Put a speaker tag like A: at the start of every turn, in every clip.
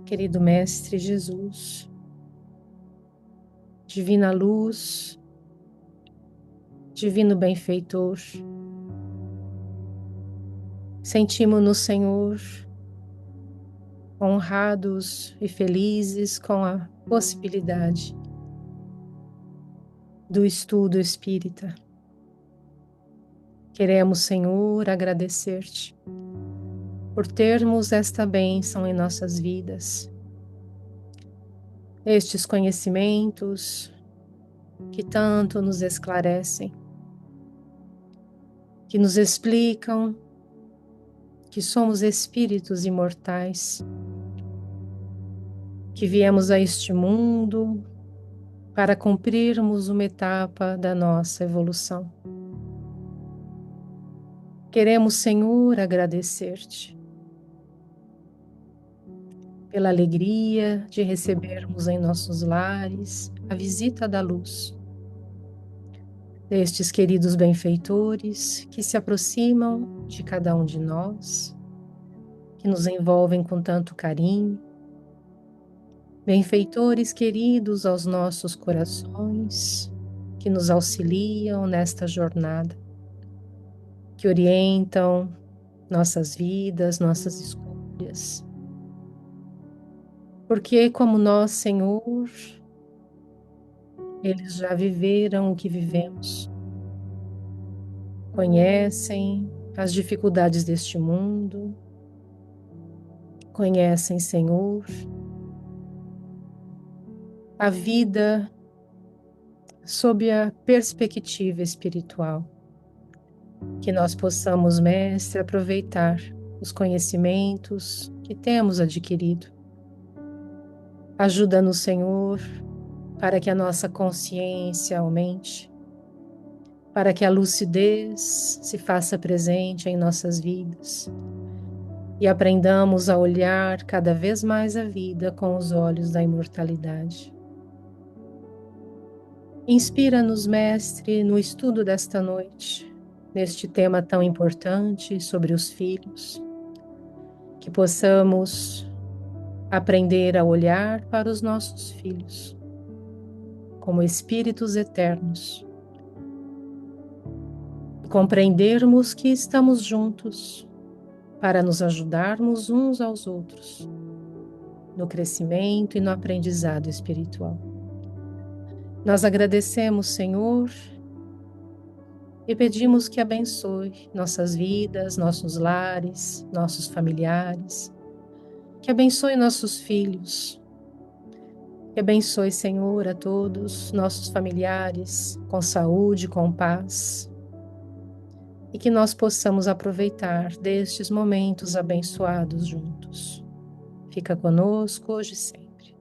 A: querido Mestre Jesus, Divina Luz, Divino Benfeitor, sentimos-nos, Senhor, honrados e felizes com a possibilidade do estudo espírita. Queremos, Senhor, agradecer-te por termos esta bênção em nossas vidas, estes conhecimentos que tanto nos esclarecem, que nos explicam que somos espíritos imortais, que viemos a este mundo para cumprirmos uma etapa da nossa evolução. Queremos, Senhor, agradecer-te pela alegria de recebermos em nossos lares a visita da luz, destes queridos benfeitores que se aproximam de cada um de nós, que nos envolvem com tanto carinho, benfeitores queridos aos nossos corações, que nos auxiliam nesta jornada, que orientam nossas vidas, nossas escolhas. Porque, como nós, Senhor, eles já viveram o que vivemos, conhecem as dificuldades deste mundo, conhecem, Senhor, a vida sob a perspectiva espiritual. Que nós possamos, Mestre, aproveitar os conhecimentos que temos adquirido. Ajuda-nos, Senhor, para que a nossa consciência aumente, para que a lucidez se faça presente em nossas vidas e aprendamos a olhar cada vez mais a vida com os olhos da imortalidade. Inspira-nos, Mestre, no estudo desta noite, neste tema tão importante sobre os filhos, que possamos aprender a olhar para os nossos filhos como espíritos eternos, compreendermos que estamos juntos para nos ajudarmos uns aos outros no crescimento e no aprendizado espiritual. Nós agradecemos, Senhor, e pedimos que abençoe nossas vidas, nossos lares, nossos familiares, que abençoe nossos filhos, que abençoe, Senhor, a todos nossos familiares com saúde, com paz, e que nós possamos aproveitar destes momentos abençoados juntos. Fica conosco hoje e sempre.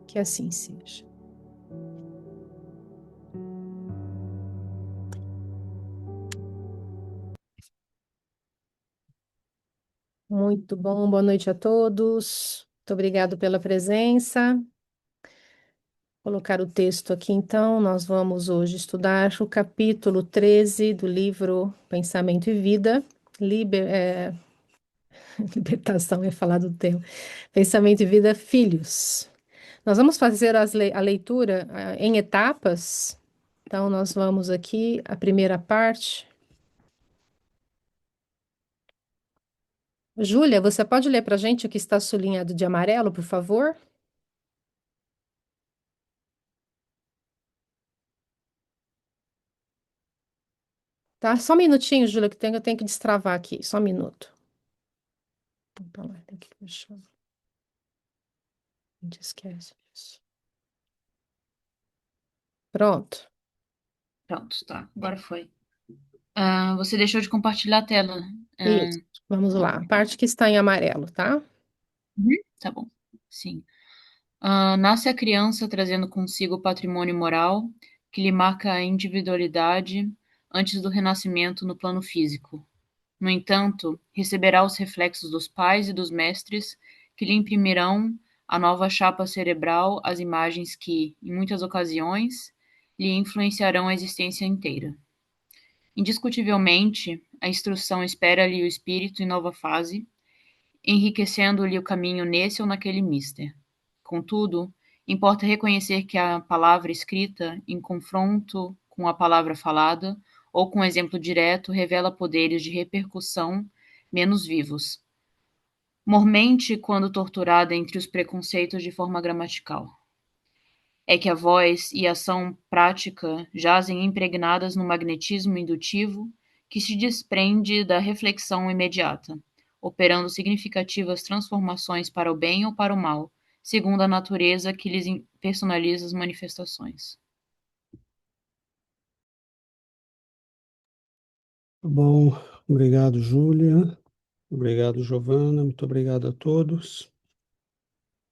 A: Que assim seja. Muito bom, boa noite a todos. Muito obrigado pela presença. Vou colocar o texto aqui, então. Nós vamos hoje estudar o capítulo 13 do livro Pensamento e Vida. Libertação é falar do tema. Pensamento e Vida, Filhos. Nós vamos fazer a leitura em etapas. Então, nós vamos aqui, a primeira parte. Júlia, você pode ler para a gente o que está sublinhado de amarelo, por favor? Tá? Só um minutinho, Júlia, que eu tenho que destravar aqui. Só um minuto. Opa lá, tem que fechar. A gente esquece disso. Pronto.
B: Pronto, tá. Agora foi. Você deixou de compartilhar a tela.
A: Isso. Vamos lá. A parte que está em amarelo, tá?
B: Tá bom. Sim. Nasce a criança trazendo consigo o patrimônio moral que lhe marca a individualidade antes do renascimento no plano físico. No entanto, receberá os reflexos dos pais e dos mestres que lhe imprimirão a nova chapa cerebral, as imagens que, em muitas ocasiões, lhe influenciarão a existência inteira. Indiscutivelmente, a instrução espera-lhe o espírito em nova fase, enriquecendo-lhe o caminho nesse ou naquele mister. Contudo, importa reconhecer que a palavra escrita, em confronto com a palavra falada, ou com exemplo direto, revela poderes de repercussão menos vivos, mormente quando torturada entre os preconceitos de forma gramatical. É que a voz e a ação prática jazem impregnadas no magnetismo indutivo que se desprende da reflexão imediata, operando significativas transformações para o bem ou para o mal, segundo a natureza que lhes personaliza as manifestações.
C: Bom, obrigado, Júlia. Obrigado, Giovana. Muito obrigado a todos.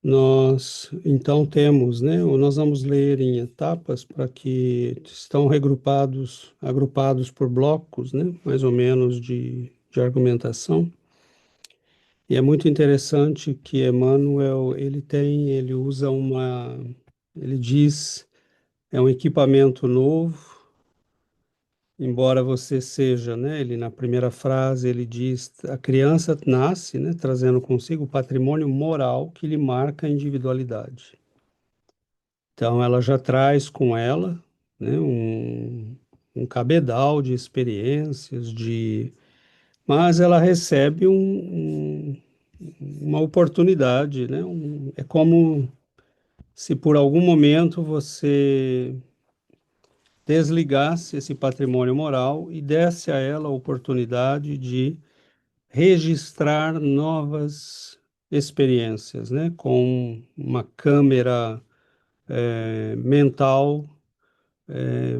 C: Nós, então, temos, né? Nós vamos ler em etapas para que estão agrupados por blocos, né? Mais ou menos de argumentação. E é muito interessante que Emmanuel, ele usa ele diz, é um equipamento novo, embora você seja, né? Ele na primeira frase ele diz, a criança nasce, né? Trazendo consigo o patrimônio moral que lhe marca a individualidade. Então ela já traz com ela, né? Um cabedal de experiências, mas ela recebe uma oportunidade, né? É como se por algum momento você desligasse esse patrimônio moral e desse a ela a oportunidade de registrar novas experiências, né? Com uma câmera mental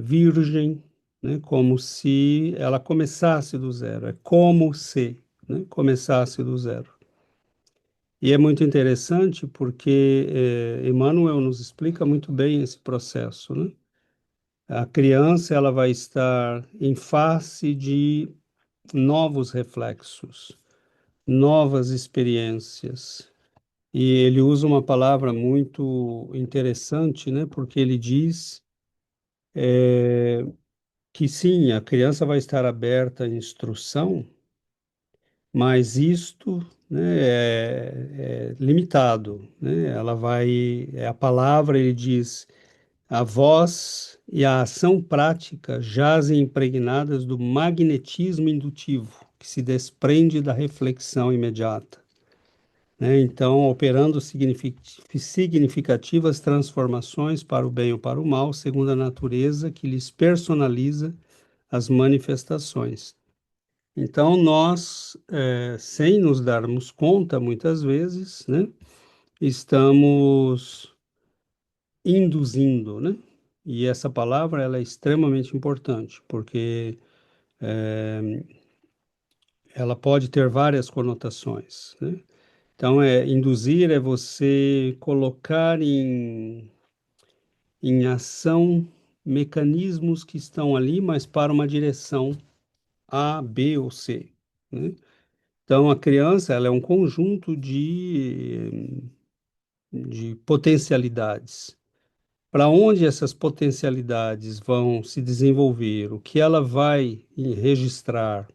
C: virgem, né? Como se ela começasse do zero. É como se, né? Começasse do zero. E é muito interessante porque Emmanuel nos explica muito bem esse processo, né? A criança ela vai estar em face de novos reflexos, novas experiências. E ele usa uma palavra muito interessante, né? Porque ele diz que sim, a criança vai estar aberta à instrução, mas isto, né, é limitado, né? Ela vai, é a palavra, ele diz, a voz e a ação prática jazem impregnadas do magnetismo indutivo, que se desprende da reflexão imediata, né? Então, operando significativas transformações para o bem ou para o mal, segundo a natureza que lhes personaliza as manifestações. Então, nós, sem nos darmos conta, muitas vezes, né, estamos induzindo, né? E essa palavra ela é extremamente importante, porque ela pode ter várias conotações, né? Então, induzir é você colocar em ação mecanismos que estão ali, mas para uma direção A, B ou C, né? Então, a criança, ela é um conjunto de potencialidades. Para onde essas potencialidades vão se desenvolver, o que ela vai registrar,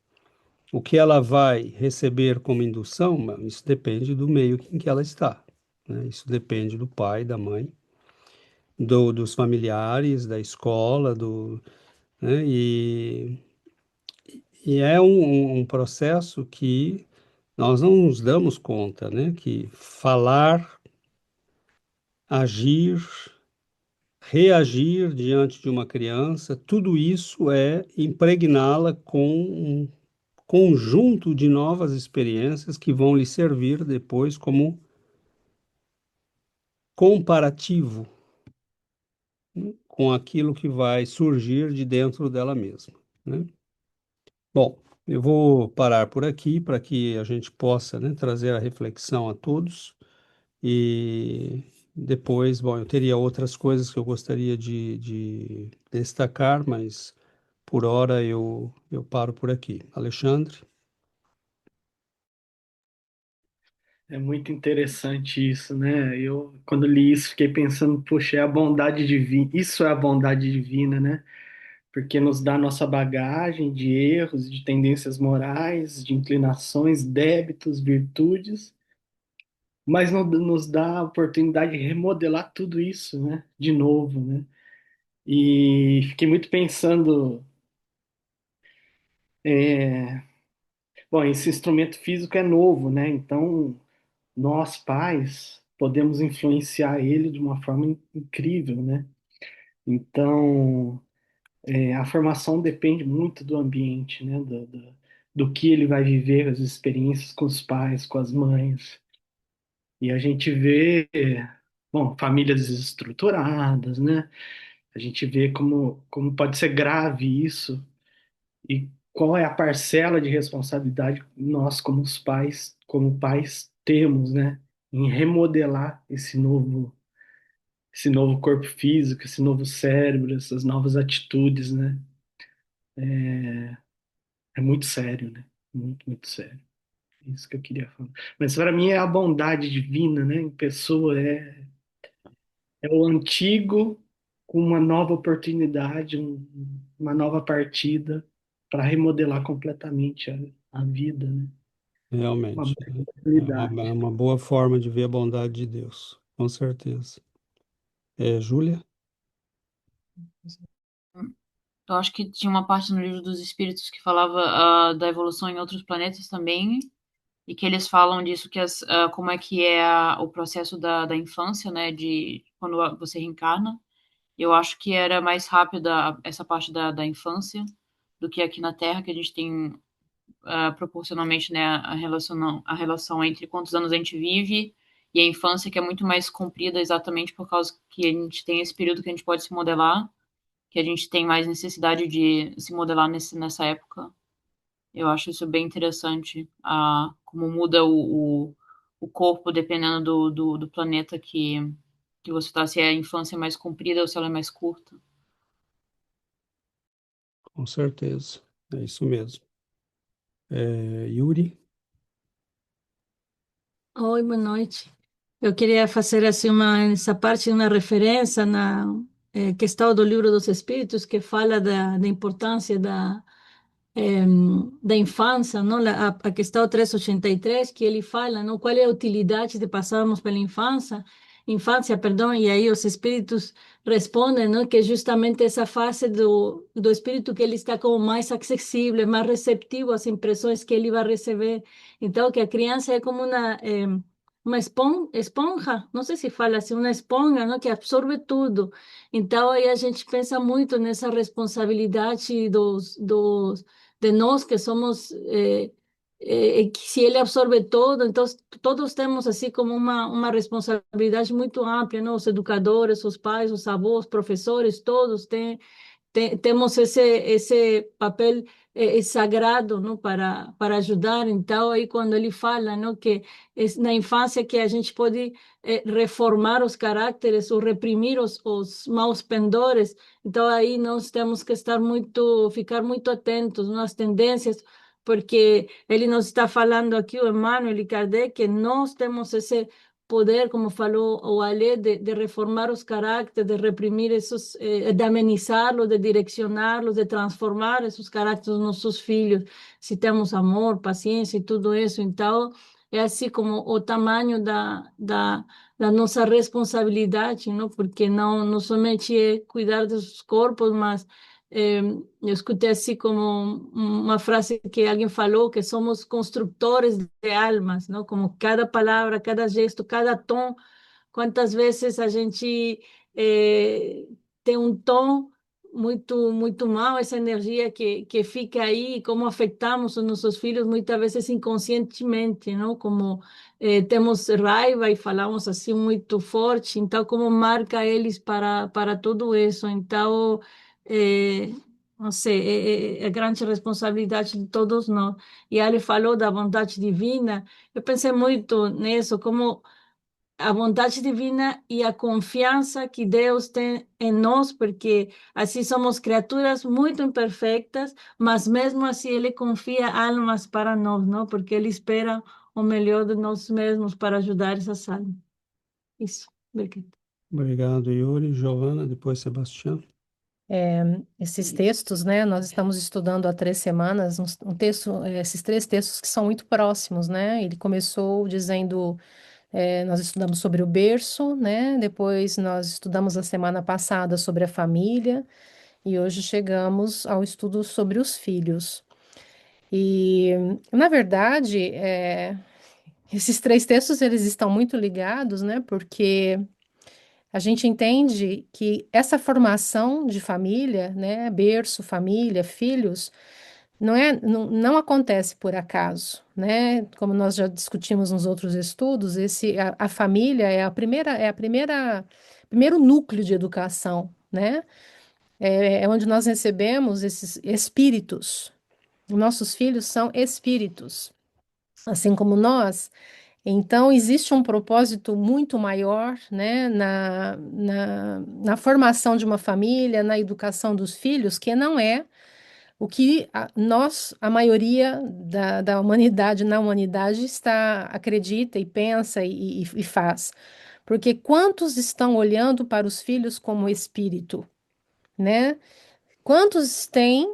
C: o que ela vai receber como indução, isso depende do meio em que ela está, né? Isso depende do pai, da mãe, dos familiares, da escola, né? E é um processo que nós não nos damos conta, né? Que falar, agir, reagir diante de uma criança, tudo isso é impregná-la com um conjunto de novas experiências que vão lhe servir depois como comparativo, né, com aquilo que vai surgir de dentro dela mesma, né? Bom, eu vou parar por aqui para que a gente possa, né, trazer a reflexão a todos e depois, bom, eu teria outras coisas que eu gostaria de destacar, mas por hora eu paro por aqui. Alexandre?
D: É muito interessante isso, né? Eu, quando li isso, fiquei pensando, poxa, é a bondade divina, isso é a bondade divina, né? Porque nos dá nossa bagagem de erros, de tendências morais, de inclinações, débitos, virtudes, mas nos dá a oportunidade de remodelar tudo isso, né? De novo, né? E fiquei muito pensando, é, bom, esse instrumento físico é novo, né? Então, nós pais podemos influenciar ele de uma forma incrível, né? Então, a formação depende muito do ambiente, né? Do que ele vai viver, as experiências com os pais, com as mães. E a gente vê, bom, famílias desestruturadas, né? A gente vê como pode ser grave isso e qual é a parcela de responsabilidade que nós, como os pais, como pais, temos, né? Em remodelar esse novo corpo físico, esse novo cérebro, essas novas atitudes, né? É muito sério, né? Muito, muito sério. É isso que eu queria falar. Mas para mim é a bondade divina, né? Em pessoa é o antigo com uma nova oportunidade, uma nova partida para remodelar completamente a vida, né? Uma
C: Realmente,
D: boa
C: né? É
D: oportunidade.
C: uma boa forma de ver a bondade de Deus, com certeza. Júlia?
B: Eu acho que tinha uma parte no livro dos Espíritos que falava da evolução em outros planetas também, e que eles falam disso, que como é que é o processo da infância, né, de quando você reencarna. Eu acho que era mais rápida essa parte da infância do que aqui na Terra, que a gente tem proporcionalmente, né, a relação entre quantos anos a gente vive e a infância, que é muito mais comprida exatamente por causa que a gente tem esse período que a gente pode se modelar, que a gente tem mais necessidade de se modelar nessa época. Eu acho isso bem interessante, como muda o corpo dependendo do planeta que você está, se é a infância mais comprida ou se ela é mais curta.
C: Com certeza. É isso mesmo. Yuri?
E: Oi, boa noite. Eu queria fazer assim essa parte uma referência na questão do Livro dos Espíritos que fala da importância da infância, não? A questão 383 que ele fala, não? Qual é a utilidade de passarmos pela infância, perdão, e aí os espíritos respondem, não? Que é justamente essa fase do espírito que ele está como mais acessível, mais receptivo às impressões que ele vai receber. Então, que a criança é como uma esponja, não sei se fala assim, uma esponja, não? Que absorve tudo. Então, aí a gente pensa muito nessa responsabilidade de nós que somos, que se ele absorve todo, então todos temos assim como uma responsabilidade muito ampla, não? Os educadores, os pais, os avós, professores, todos têm temos esse papel sagrado, não, para ajudar. Então aí quando ele fala, não, que na infância que a gente pode reformar os caracteres ou reprimir os maus pendores, então aí nós temos que ficar muito atentos nas tendências, porque ele nos está falando aqui, o Emmanuel e Kardec, que nós temos esse poder, como falou o Alê, de reformar os caracteres, de reprimir esses, de amenizá-los, de direcioná-los, de transformar esses caracteres dos nossos filhos, se temos amor, paciência e tudo isso. Então, é assim como o tamanho da nossa responsabilidade, não? Porque não somente é cuidar dos corpos, mas eu escutei assim como uma frase que alguém falou, que somos construtores de almas, não? Como cada palavra, cada gesto, cada tom, quantas vezes a gente tem um tom muito mal, essa energia que fica aí, como afetamos os nossos filhos muitas vezes inconscientemente, não? Como temos raiva e falamos assim muito forte, então como marca eles para tudo isso. Então, eh, não sei, é grande responsabilidade de todos nós. E ele falou da vontade divina, eu pensei muito nisso, como a vontade divina e a confiança que Deus tem em nós, porque assim somos criaturas muito imperfeitas, mas mesmo assim Ele confia almas para nós, não? Porque Ele espera o melhor de nós mesmos para ajudar essas almas. Isso, Birgit.
C: Obrigado, Yuri. Giovana, depois Sebastião.
A: Esses textos, né? Nós estamos estudando há 3 semanas esses 3 textos que são muito próximos, né? Ele começou dizendo Nós estudamos sobre o berço, né? Depois nós estudamos a semana passada sobre a família e hoje chegamos ao estudo sobre os filhos. E, na verdade, esses três textos eles estão muito ligados, né? Porque a gente entende que essa formação de família, né? Berço, família, filhos, não acontece por acaso, né? Como nós já discutimos nos outros estudos, a família primeiro núcleo de educação, né? É onde nós recebemos esses espíritos. Nossos filhos são espíritos, assim como nós. Então, existe um propósito muito maior, né, na formação de uma família, na educação dos filhos, que não é o que a maioria da humanidade, na humanidade, acredita e pensa e faz. Porque quantos estão olhando para os filhos como espírito, né? Quantos têm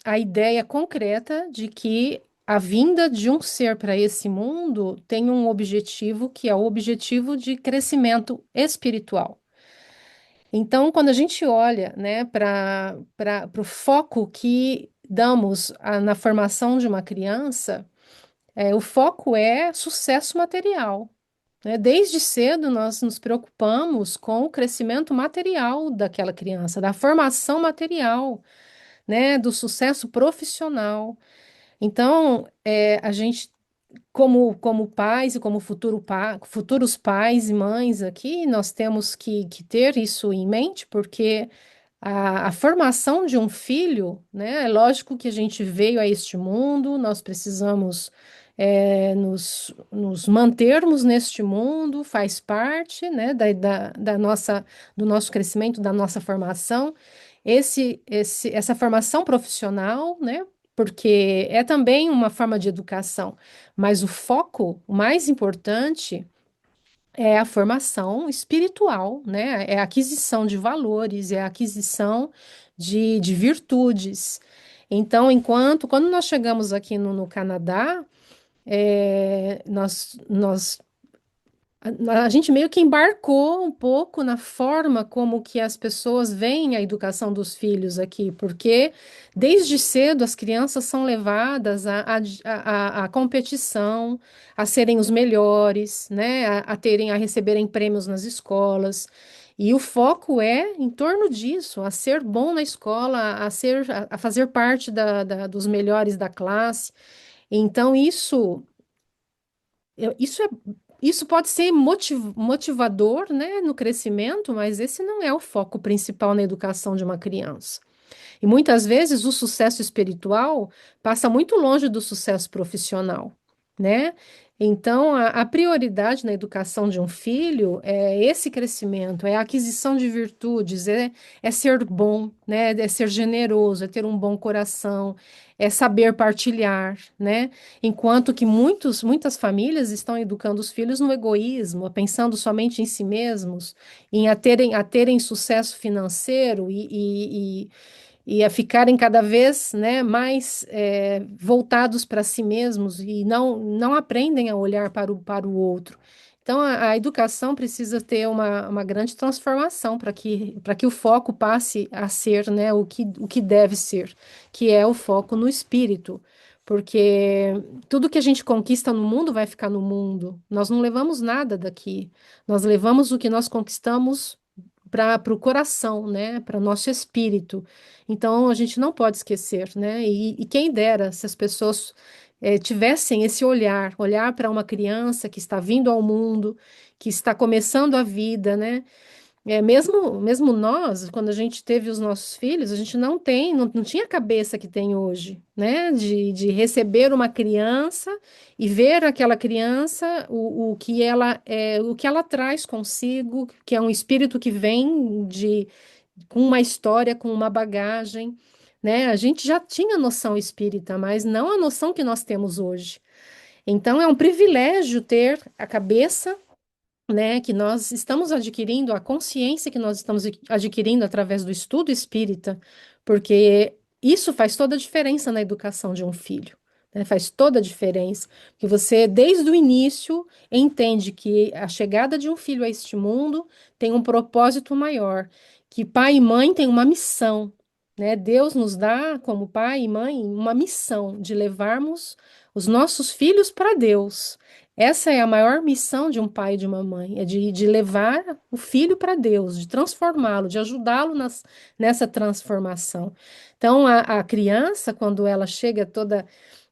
A: a ideia concreta de que a vinda de um ser para esse mundo tem um objetivo que é o objetivo de crescimento espiritual? Então, quando a gente olha, né, para o foco que damos na formação de uma criança, o foco é sucesso material, né? Desde cedo nós nos preocupamos com o crescimento material daquela criança, da formação material, né, do sucesso profissional. Então, a gente como pais e como futuros pais e mães aqui, nós temos que ter isso em mente, porque a formação de um filho, né? É lógico que a gente veio a este mundo, nós precisamos nos mantermos neste mundo, faz parte, né, do nosso crescimento, da nossa formação. Essa formação profissional, né? Porque é também uma forma de educação, mas o foco, o mais importante, é a formação espiritual, né? É a aquisição de valores, é a aquisição de virtudes. Então, quando nós chegamos aqui no Canadá, nós a gente meio que embarcou um pouco na forma como que as pessoas veem a educação dos filhos aqui, porque desde cedo as crianças são levadas à competição, a serem os melhores, né, a receberem prêmios nas escolas. E o foco é em torno disso, a ser bom na escola, a fazer parte dos melhores da classe. Então, isso é, isso pode ser motivador, né, no crescimento, mas esse não é o foco principal na educação de uma criança. E muitas vezes o sucesso espiritual passa muito longe do sucesso profissional, né? Então, a prioridade na educação de um filho é esse crescimento, é a aquisição de virtudes, é ser bom, né? É ser generoso, é ter um bom coração, é saber partilhar, né? Enquanto que muitas famílias estão educando os filhos no egoísmo, pensando somente em si mesmos, a terem sucesso financeiro e a ficarem cada vez, né, mais voltados para si mesmos e não aprendem a olhar para o outro. Então, a educação precisa ter uma grande transformação para que o foco passe a ser, né, o que deve ser, que é o foco no espírito. Porque tudo que a gente conquista no mundo vai ficar no mundo. Nós não levamos nada daqui. Nós levamos o que nós conquistamos para o coração, né, para o nosso espírito. Então, a gente não pode esquecer, né, e quem dera se as pessoas tivessem esse olhar para uma criança que está vindo ao mundo, que está começando a vida, né, mesmo nós, quando a gente teve os nossos filhos, a gente não tinha a cabeça que tem hoje, né? De receber uma criança e ver aquela criança, o que ela traz consigo, que é um espírito que vem com uma história, com uma bagagem, né? A gente já tinha noção espírita, mas não a noção que nós temos hoje. Então, é um privilégio ter a cabeça, né, que nós estamos adquirindo, a consciência que nós estamos adquirindo através do estudo espírita, porque isso faz toda a diferença na educação de um filho, né? Faz toda a diferença, porque você, desde o início, entende que a chegada de um filho a este mundo tem um propósito maior, que pai e mãe têm uma missão, né? Deus nos dá, como pai e mãe, uma missão de levarmos os nossos filhos para Deus. Essa é a maior missão de um pai e de uma mãe, é de levar o filho para Deus, de transformá-lo, de ajudá-lo nessa transformação. Então, a criança, quando ela chega toda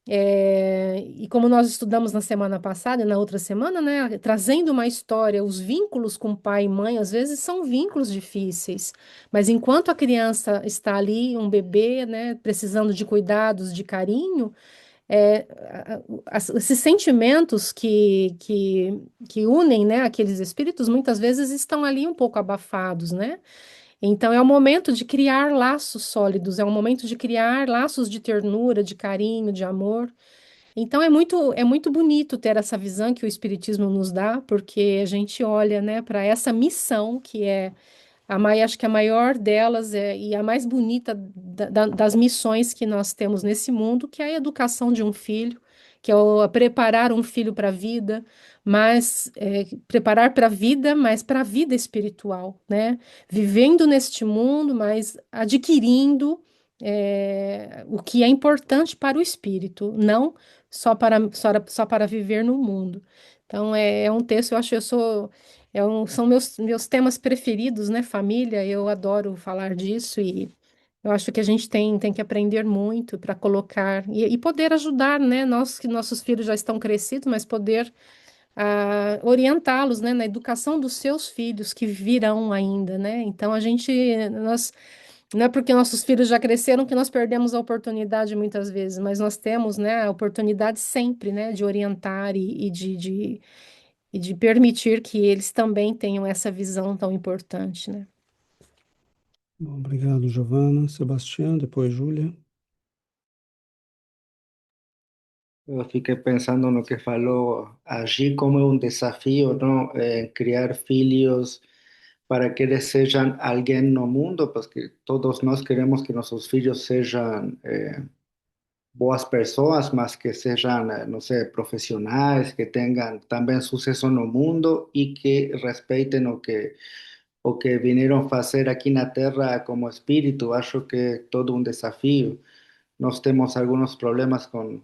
A: e como nós estudamos na semana passada e na outra semana, né, trazendo uma história, os vínculos com pai e mãe, às vezes são vínculos difíceis, mas enquanto a criança está ali, um bebê, né, precisando de cuidados, de carinho, esses sentimentos que unem, né, aqueles espíritos, muitas vezes estão ali um pouco abafados, né? Então, é o momento de criar laços sólidos, é o momento de criar laços de ternura, de carinho, de amor. Então, é muito bonito ter essa visão que o Espiritismo nos dá, porque a gente olha, né, para essa missão que é acho que a maior delas e a mais bonita das missões que nós temos nesse mundo, que é a educação de um filho, que é preparar um filho para a vida, mas preparar para a vida, mas para a vida espiritual, né? Vivendo neste mundo, mas adquirindo o que é importante para o espírito, não só para viver no mundo. Então, é um texto, eu sou. São meus temas preferidos, né? Família, eu adoro falar disso e eu acho que a gente tem que aprender muito para colocar e poder ajudar, né? Nós que nossos filhos já estão crescidos, mas poder orientá-los, né? Na educação dos seus filhos que virão ainda, né? Então nós não é porque nossos filhos já cresceram que nós perdemos a oportunidade muitas vezes, mas nós temos, né? A oportunidade sempre, né? De orientar e de permitir que eles também tenham essa visão tão importante, né?
C: Bom, obrigado, Giovana. Sebastião, depois Júlia.
F: Eu fiquei pensando no que falou agir como é um desafio, não? Criar filhos para que eles sejam alguém no mundo, porque todos nós queremos que nossos filhos sejam boas pessoas, mas que sejam, não sei, profissionais, que tenham também sucesso no mundo e que respeitem o que vieram fazer aqui na Terra como espírito. Acho que é todo um desafio. Nós temos alguns problemas com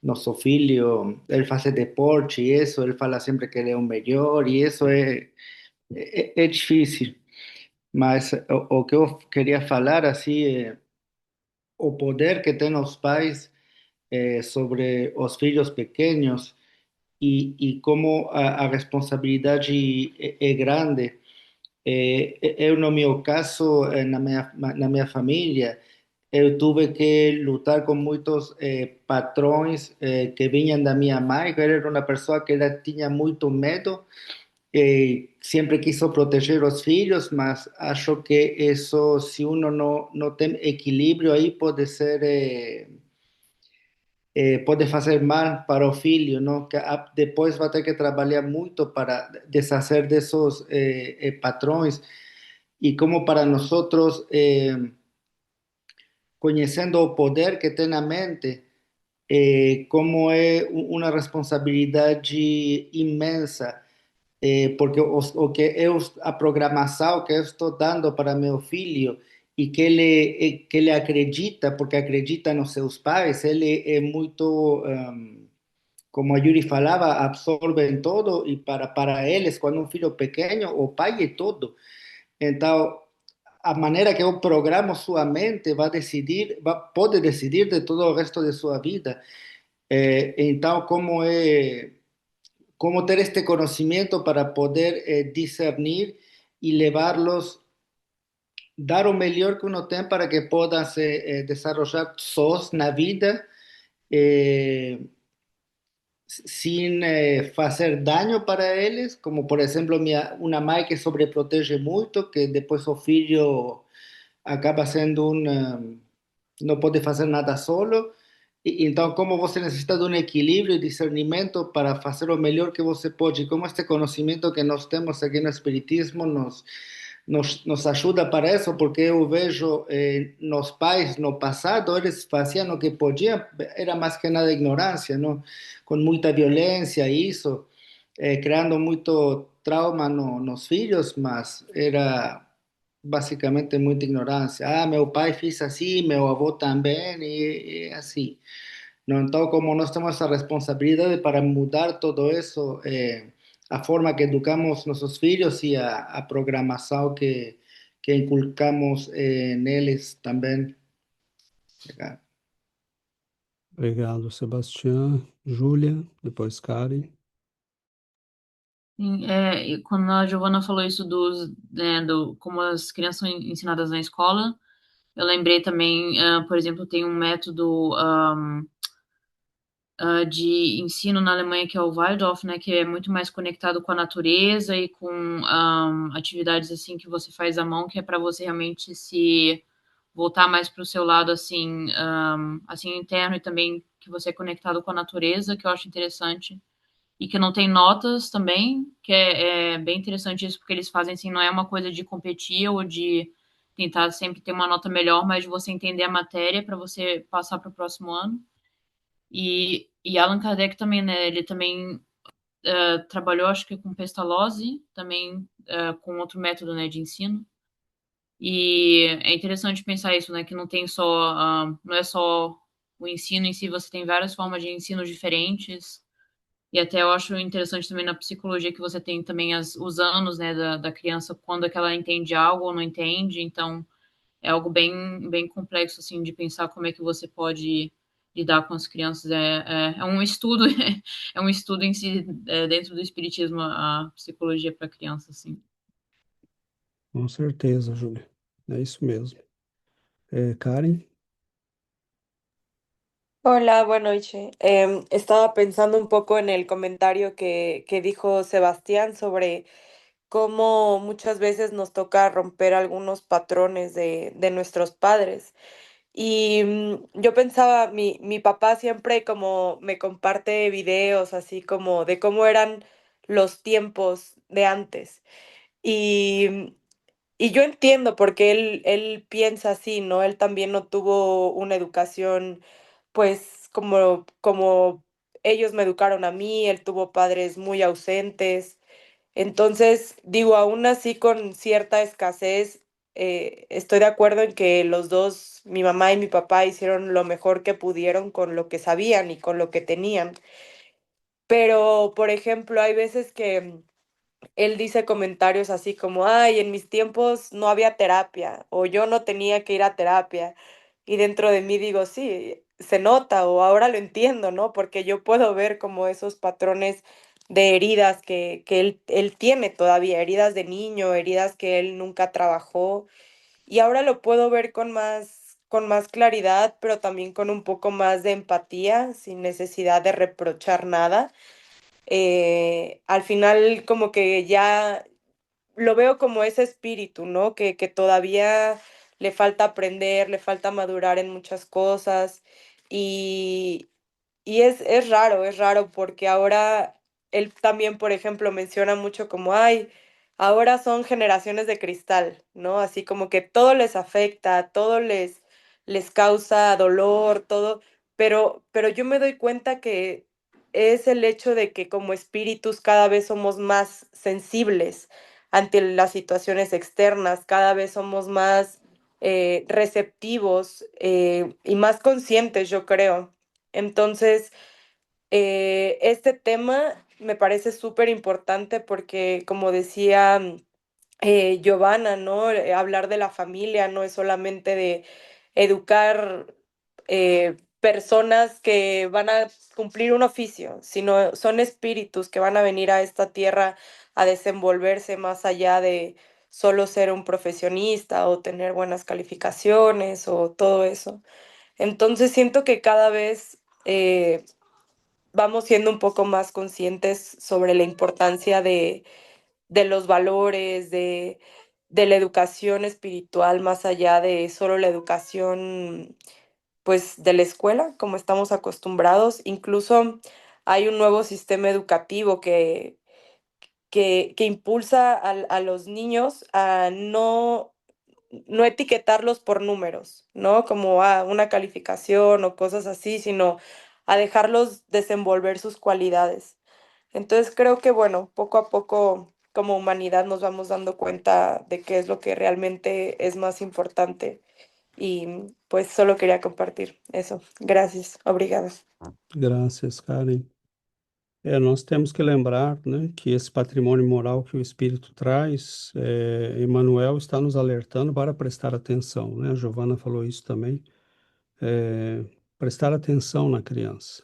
F: nosso filho, ele faz deporte e isso, ele fala sempre que ele é o melhor e isso é difícil. Mas o que eu queria falar assim é o poder que tem os pais sobre os filhos pequenos e como a responsabilidade é grande. Eu, no meu caso, na minha família, eu tive que lutar com muitos patrões que vinham da minha mãe, que era uma pessoa que ela tinha muito medo, sempre quis proteger os filhos, mas acho que isso, se uno não tem equilíbrio aí, pode fazer mal para o filho, não? Que depois vai ter que trabalhar muito para desfazer desses patrões. E como para nós, conhecendo o poder que tem na mente, como é uma responsabilidade imensa, porque o que eu, a programação que eu estou dando para meu filho e que ele acredita, porque acredita nos seus pais, ele é muito, como a Yuri falava, absorve em todo e para eles, quando um filho pequeno, o pai é todo. Então, a maneira que eu programo sua mente vai decidir, pode decidir de todo o resto de sua vida. Então, como ter este conhecimento para poder discernir e levá-los, dar o melhor que uno tem para que possam se desenvolver sós na vida, eh, sin fazer daño para eles, como por exemplo uma mãe que sobreprotege muito, que depois o filho acaba sendo não pode fazer nada solo. Então, como você necessita de um equilíbrio e discernimento para fazer o melhor que você pode, e como este conhecimento que nós temos aqui no Espiritismo nos ajuda para isso, porque eu vejo nos pais no passado, eles faziam o que podiam, era mais que nada ignorância, não? Com muita violência, isso, criando muito trauma nos filhos, mas era basicamente muita ignorância. Ah, meu pai fez assim, meu avô também, e assim. Não, então, como nós temos essa responsabilidade para mudar todo isso, a forma que educamos nossos filhos e a programação que inculcamos neles também.
C: Obrigado, Sebastião. Júlia, depois Karen.
B: Sim, e quando a Giovana falou isso do como as crianças são ensinadas na escola, eu lembrei também, por exemplo, tem um método de ensino na Alemanha que é o Waldorf, né, que é muito mais conectado com a natureza e com atividades assim que você faz à mão, que é para você realmente se voltar mais para o seu lado assim interno e também que você é conectado com a natureza, que eu acho interessante e que não tem notas também, que é bem interessante isso, porque eles fazem assim, não é uma coisa de competir ou de tentar sempre ter uma nota melhor, mas de você entender a matéria para você passar para o próximo ano. E Allan Kardec também, né? Ele também trabalhou, acho que com Pestalozzi, também com outro método, né, de ensino. E é interessante pensar isso, né? Que não tem só, não é só o ensino em si, você tem várias formas de ensino diferentes. E até eu acho interessante também na psicologia que você tem também os anos, né, da criança, quando é que ela entende algo ou não entende. Então, é algo bem complexo, assim, de pensar como é que você pode lidar com as crianças. É um estudo, é um estudo em si, dentro do espiritismo, a psicologia para criança, assim.
C: Com certeza, Júlia. É isso mesmo. Karen?
G: Hola, buenas noches. Estaba pensando un poco en el comentario que dijo Sebastián sobre cómo muchas veces nos toca romper algunos patrones de nuestros padres. Y yo pensaba, mi papá siempre como me comparte videos así como de cómo eran los tiempos de antes. Y, y yo entiendo porque él piensa así, ¿no? Él también no tuvo una educación, pues, como ellos me educaron a mí, él tuvo padres muy ausentes. Entonces, digo, aún así con cierta escasez, estoy de acuerdo en que los dos, mi mamá y mi papá, hicieron lo mejor que pudieron con lo que sabían y con lo que tenían. Pero, por ejemplo, hay veces que él dice comentarios así como, ay, en mis tiempos no había terapia o yo no tenía que ir a terapia. Y dentro de mí digo, sí, se nota o ahora lo entiendo, ¿no? Porque yo puedo ver como esos patrones de heridas que él tiene todavía, heridas de niño, heridas que él nunca trabajó. Y ahora lo puedo ver con más claridad, pero también con un poco más de empatía, sin necesidad de reprochar nada. Al final como que ya lo veo como ese espíritu, ¿no? Que todavía le falta aprender, le falta madurar en muchas cosas y, y es raro porque ahora él también, por ejemplo, menciona mucho como, ay, ahora son generaciones de cristal, ¿no? Así como que todo les afecta, todo les causa dolor, todo, pero yo me doy cuenta que es el hecho de que como espíritus cada vez somos más sensibles ante las situaciones externas, cada vez somos más receptivos y más conscientes, yo creo. Entonces, este tema me parece súper importante porque, como decía Giovanna, ¿no? Hablar de la familia no es solamente de educar personas que van a cumplir un oficio, sino son espíritus que van a venir a esta tierra a desenvolverse más allá de solo ser un profesionista o tener buenas calificaciones o todo eso. Entonces siento que cada vez vamos siendo un poco más conscientes sobre la importancia de los valores, de la educación espiritual, más allá de solo la educación, pues, de la escuela, como estamos acostumbrados. Incluso hay un nuevo sistema educativo que impulsa a los niños a no etiquetarlos por números, ¿no? Como una calificación o cosas así, sino a dejarlos desenvolver sus cualidades. Entonces creo que, bueno, poco a poco como humanidad nos vamos dando cuenta de qué es lo que realmente es más importante. Y pues solo quería compartir eso. Gracias, obrigada.
C: Graças, Karen. Nós temos que lembrar, né, que esse patrimônio moral que o Espírito traz, Emmanuel está nos alertando para prestar atenção, né? A Giovana falou isso também, prestar atenção na criança.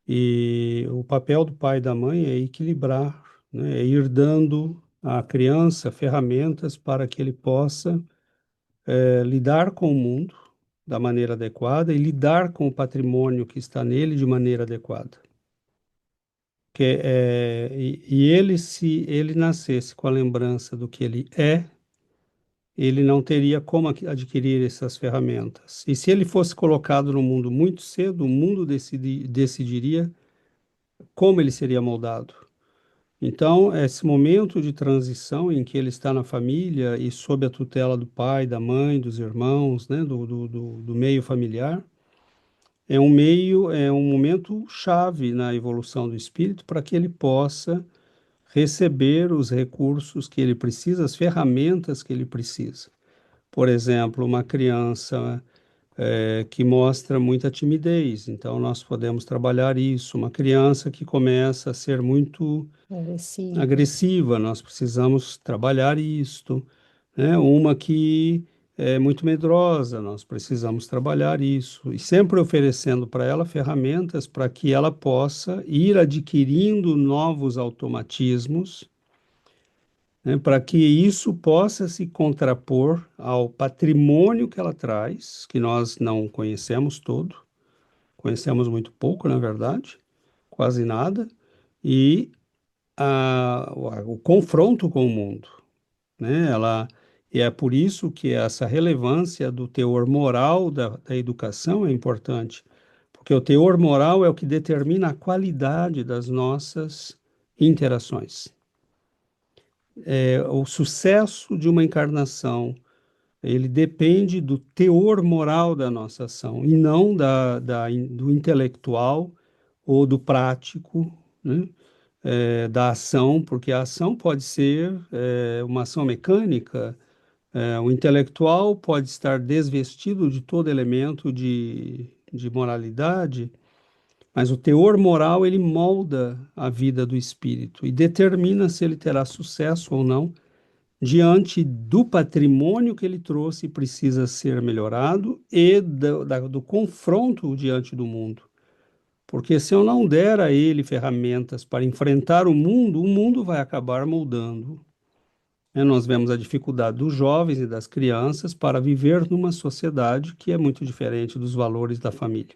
C: E o papel do pai e da mãe é equilibrar, né, é ir dando à criança ferramentas para que ele possa lidar com o mundo da maneira adequada e lidar com o patrimônio que está nele de maneira adequada. E ele, se ele nascesse com a lembrança do que ele é, ele não teria como adquirir essas ferramentas. E se ele fosse colocado no mundo muito cedo, o mundo decidiria como ele seria moldado. Então, esse momento de transição em que ele está na família e sob a tutela do pai, da mãe, dos irmãos, né, do meio familiar, é um momento chave na evolução do espírito para que ele possa receber os recursos que ele precisa, as ferramentas que ele precisa. Por exemplo, uma criança que mostra muita timidez, então nós podemos trabalhar isso. Uma criança que começa a ser muito agressiva, nós precisamos trabalhar isto, né? Uma que é muito medrosa, nós precisamos trabalhar isso. E sempre oferecendo para ela ferramentas para que ela possa ir adquirindo novos automatismos, né, para que isso possa se contrapor ao patrimônio que ela traz, que nós não conhecemos todo, conhecemos muito pouco, na verdade, quase nada, e o confronto com o mundo, né? E é por isso que essa relevância do teor moral da educação é importante, porque o teor moral é o que determina a qualidade das nossas interações. O sucesso de uma encarnação, ele depende do teor moral da nossa ação, e não do intelectual ou do prático, né? Da ação, porque a ação pode ser uma ação mecânica, o intelectual pode estar desvestido de todo elemento de moralidade, mas o teor moral ele molda a vida do espírito e determina se ele terá sucesso ou não diante do patrimônio que ele trouxe e precisa ser melhorado e do confronto diante do mundo. Porque se eu não der a ele ferramentas para enfrentar o mundo vai acabar moldando. Nós vemos a dificuldade dos jovens e das crianças para viver numa sociedade que é muito diferente dos valores da família.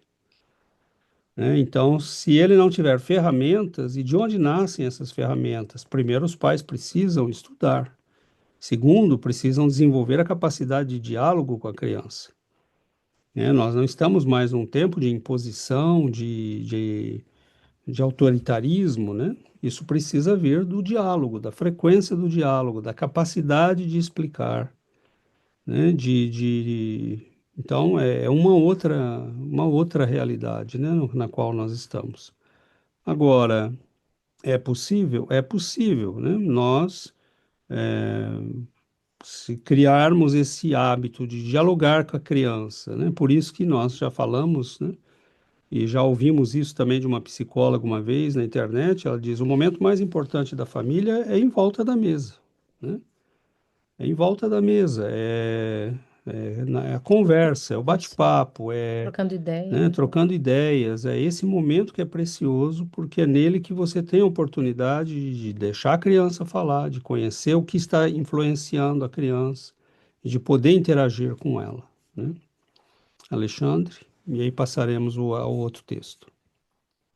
C: Então, se ele não tiver ferramentas, e de onde nascem essas ferramentas? Primeiro, os pais precisam estudar. Segundo, precisam desenvolver a capacidade de diálogo com a criança. Nós não estamos mais num tempo de imposição, de autoritarismo, né? Isso precisa vir do diálogo, da frequência do diálogo, da capacidade de explicar, né? Então, é uma outra realidade, né? Na qual nós estamos. Agora, é possível? É possível, né? Nós, se criarmos esse hábito de dialogar com a criança, né? Por isso que nós já falamos, né? E já ouvimos isso também de uma psicóloga uma vez na internet. Ela diz: o momento mais importante da família é em volta da mesa, né? É em volta da mesa, é a conversa, é o bate-papo,
A: Trocando ideias.
C: né, trocando ideias. É esse momento que é precioso, porque é nele que você tem a oportunidade de deixar a criança falar, de conhecer o que está influenciando a criança, de poder interagir com ela, né? Alexandre, e aí passaremos ao outro texto.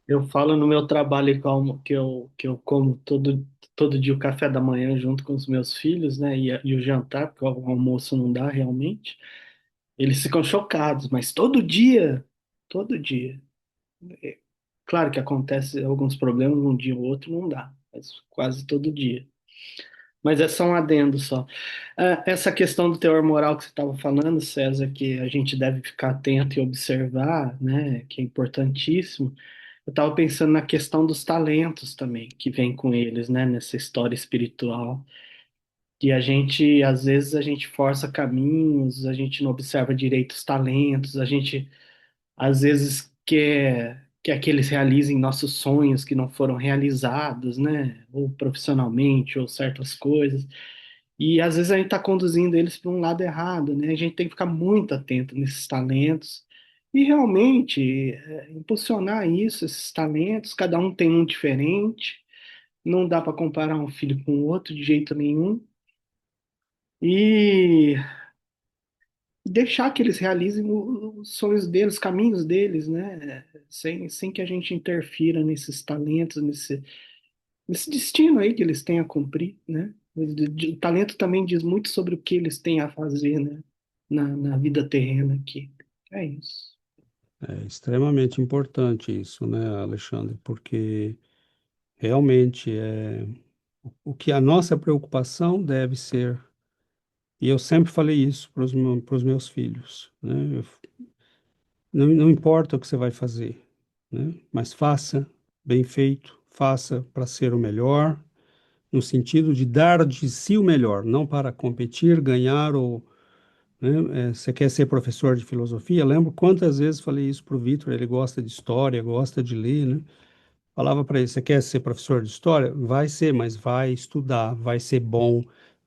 D: Eu falo no meu trabalho que eu como todo dia o café da manhã junto com os meus filhos, né? E o jantar, porque o almoço não dá realmente. Eles ficam chocados, mas todo dia. É, claro que acontece alguns problemas, um dia ou outro não dá. faz quase todo dia. Mas é só um adendo só. Essa questão do teor moral que você estava falando, César, que a gente deve ficar atento e observar, né, que é importantíssimo. Eu estava pensando na questão dos talentos também, que vem com eles, né, nessa história espiritual. Que a gente, às vezes, a gente força caminhos, a gente não observa direito os talentos, a gente, às vezes, quer que eles realizem nossos sonhos que não foram realizados, né, ou profissionalmente, ou certas coisas. E às vezes a gente está conduzindo eles para um lado errado, né? A gente tem que ficar muito atento nesses talentos e realmente impulsionar isso, esses talentos. Cada um tem um diferente, não dá para comparar um filho com o outro de jeito nenhum. E deixar que eles realizem os sonhos deles, os caminhos deles, né? Sem que a gente interfira nesses talentos, nesse destino aí que eles têm a cumprir, né? O talento também diz muito sobre o que eles têm a fazer, né? Na vida terrena aqui. É isso.
C: É extremamente importante isso, né, Alexandre? Porque realmente o que a nossa preocupação deve ser, e eu sempre falei isso para os meus filhos, né? Não importa o que você vai fazer, né? Mas faça bem feito, faça para ser o melhor, no sentido de dar de si o melhor, não para competir, ganhar ou, né? Você quer ser professor de filosofia? Eu lembro quantas vezes falei isso para o Vitor, ele gosta de história, gosta de ler, né? Falava para ele, você quer ser professor de história? Vai ser, mas vai estudar, vai ser bom,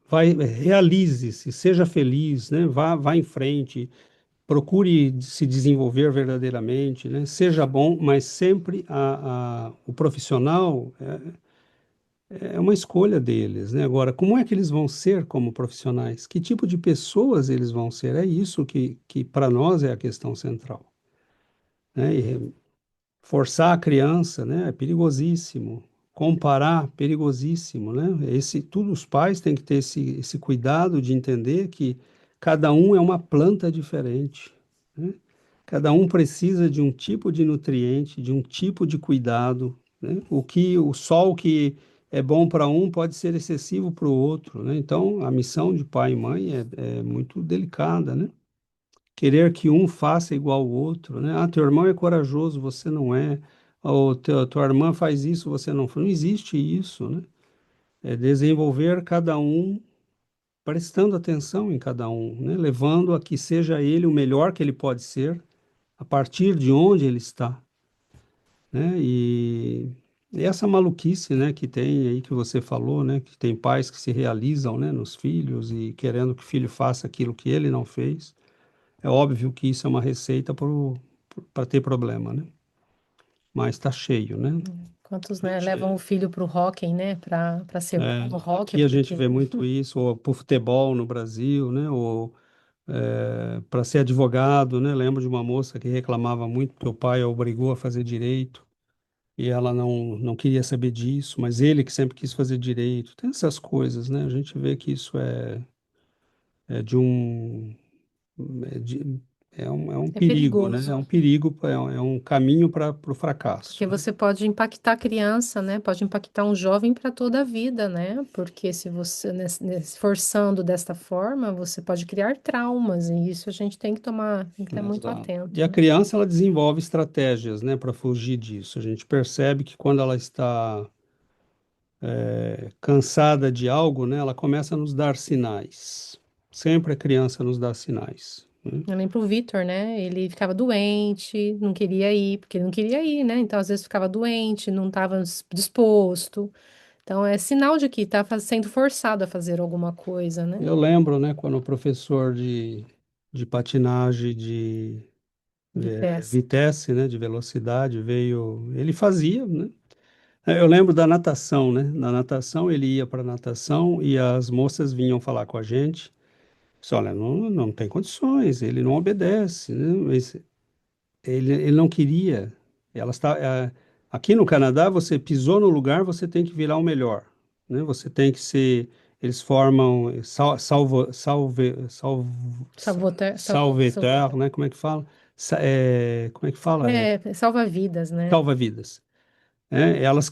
C: vai, realize-se, seja feliz, né? Vá em frente, procure se desenvolver verdadeiramente, né? Seja bom, mas sempre o profissional é uma escolha deles, né? Agora, como é que eles vão ser como profissionais? Que tipo de pessoas eles vão ser? É isso que para nós é a questão central, né? E forçar a criança, né? É perigosíssimo. Comparar, perigosíssimo, né? Tudo os pais têm que ter esse cuidado de entender que cada um é uma planta diferente, né? Cada um precisa de um tipo de nutriente, de um tipo de cuidado, né? O sol que é bom para um pode ser excessivo para o outro, né? Então, a missão de pai e mãe é muito delicada, né? Querer que um faça igual ao outro, né? Ah, teu irmão é corajoso, você não é. Ou tua irmã faz isso, você não. Não existe isso, né? É desenvolver cada um, prestando atenção em cada um, né? Levando a que seja ele o melhor que ele pode ser, a partir de onde ele está, né? E essa maluquice, né, que tem aí que você falou, né, que tem pais que se realizam, né, nos filhos e querendo que o filho faça aquilo que ele não fez. É óbvio que isso é uma receita para ter problema, né? Mas está cheio, né?
A: Quantos,
C: A
A: né,
C: gente,
A: levam o filho para o hóquei, né, para ser bom no hóquei,
C: aqui a gente
A: porque
C: vê muito isso, ou para o futebol no Brasil, né? Ou para ser advogado, né? Lembro de uma moça que reclamava muito que o pai a obrigou a fazer direito e ela não queria saber disso, mas ele que sempre quis fazer direito. Tem essas coisas, né? A gente vê que isso é de um é, de- é um
A: é
C: perigo, né? É
A: perigoso.
C: um perigo, é um caminho para o fracasso,
A: Porque
C: né?
A: você pode impactar a criança, né? Pode impactar um jovem para toda a vida, né? Porque se você, forçando desta forma, você pode criar traumas, e isso a gente tem que estar muito
C: Exato. E
A: atento,
C: a
A: né?
C: criança, ela desenvolve estratégias, né, para fugir disso. A gente percebe que quando ela está cansada de algo, né, ela começa a nos dar sinais. Sempre a criança nos dá sinais, né?
A: Eu lembro o Vitor, né? Ele ficava doente, não queria ir, porque ele não queria ir, né? Então, às vezes, ficava doente, não estava disposto. Então, é sinal de que está sendo forçado a fazer alguma coisa, né?
C: Eu lembro, né, quando o professor de patinagem
A: Vitesse.
C: Vitesse, né, de velocidade, veio, ele fazia, né? Eu lembro da natação, né? Na natação, ele ia para natação e as moças vinham falar com a gente. Disse, olha, não tem condições, ele não obedece, né? Mas ele não queria. Ela está, aqui no Canadá, você pisou no lugar, você tem que virar o melhor, né? Você tem que ser. Eles formam salveteur, né? Como é que fala? Como é que fala?
A: Salva-vidas, né?
C: Salva-vidas. Elas,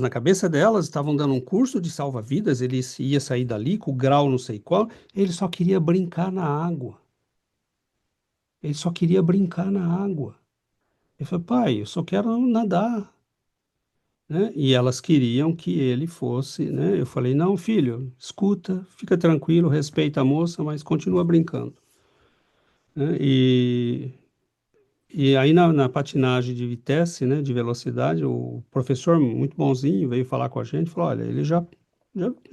C: na cabeça delas, estavam dando um curso de salva-vidas, ele ia sair dali com o grau não sei qual, ele só queria brincar na água. Ele só queria brincar na água. Ele falou, pai, eu só quero nadar, né? E elas queriam que ele fosse, né? Eu falei, não, filho, escuta, fica tranquilo, respeita a moça, mas continua brincando, né? E aí na patinagem de vitesse, né, de velocidade, o professor muito bonzinho veio falar com a gente, falou, olha, ele já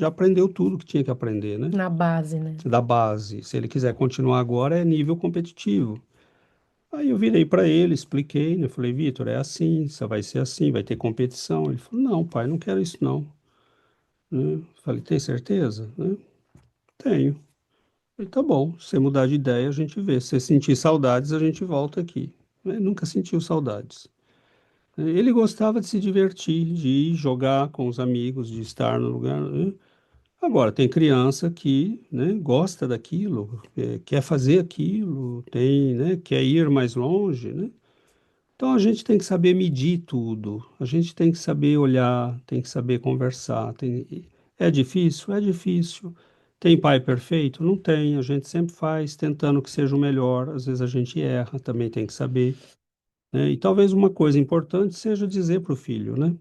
C: aprendeu tudo que tinha que aprender, né?
A: Na base, né?
C: Da base. Se ele quiser continuar agora, é nível competitivo. Aí eu virei para ele, expliquei, né? Falei, Vitor, é assim, só vai ser assim, vai ter competição. Ele falou, não, pai, não quero isso não. Né? Falei, tem certeza? Né? Tenho. Falei, tá bom, se você mudar de ideia, a gente vê. Se você sentir saudades, a gente volta aqui. Ele nunca sentiu saudades. Ele gostava de se divertir, de ir jogar com os amigos, de estar no lugar, né? Agora, tem criança que, né, gosta daquilo, quer fazer aquilo, né, quer ir mais longe, né? Então a gente tem que saber medir tudo, a gente tem que saber olhar, tem que saber conversar. É difícil? É difícil. Tem pai perfeito? Não tem, a gente sempre faz tentando que seja o melhor, às vezes a gente erra, também tem que saber, né? E talvez uma coisa importante seja dizer para o filho, né?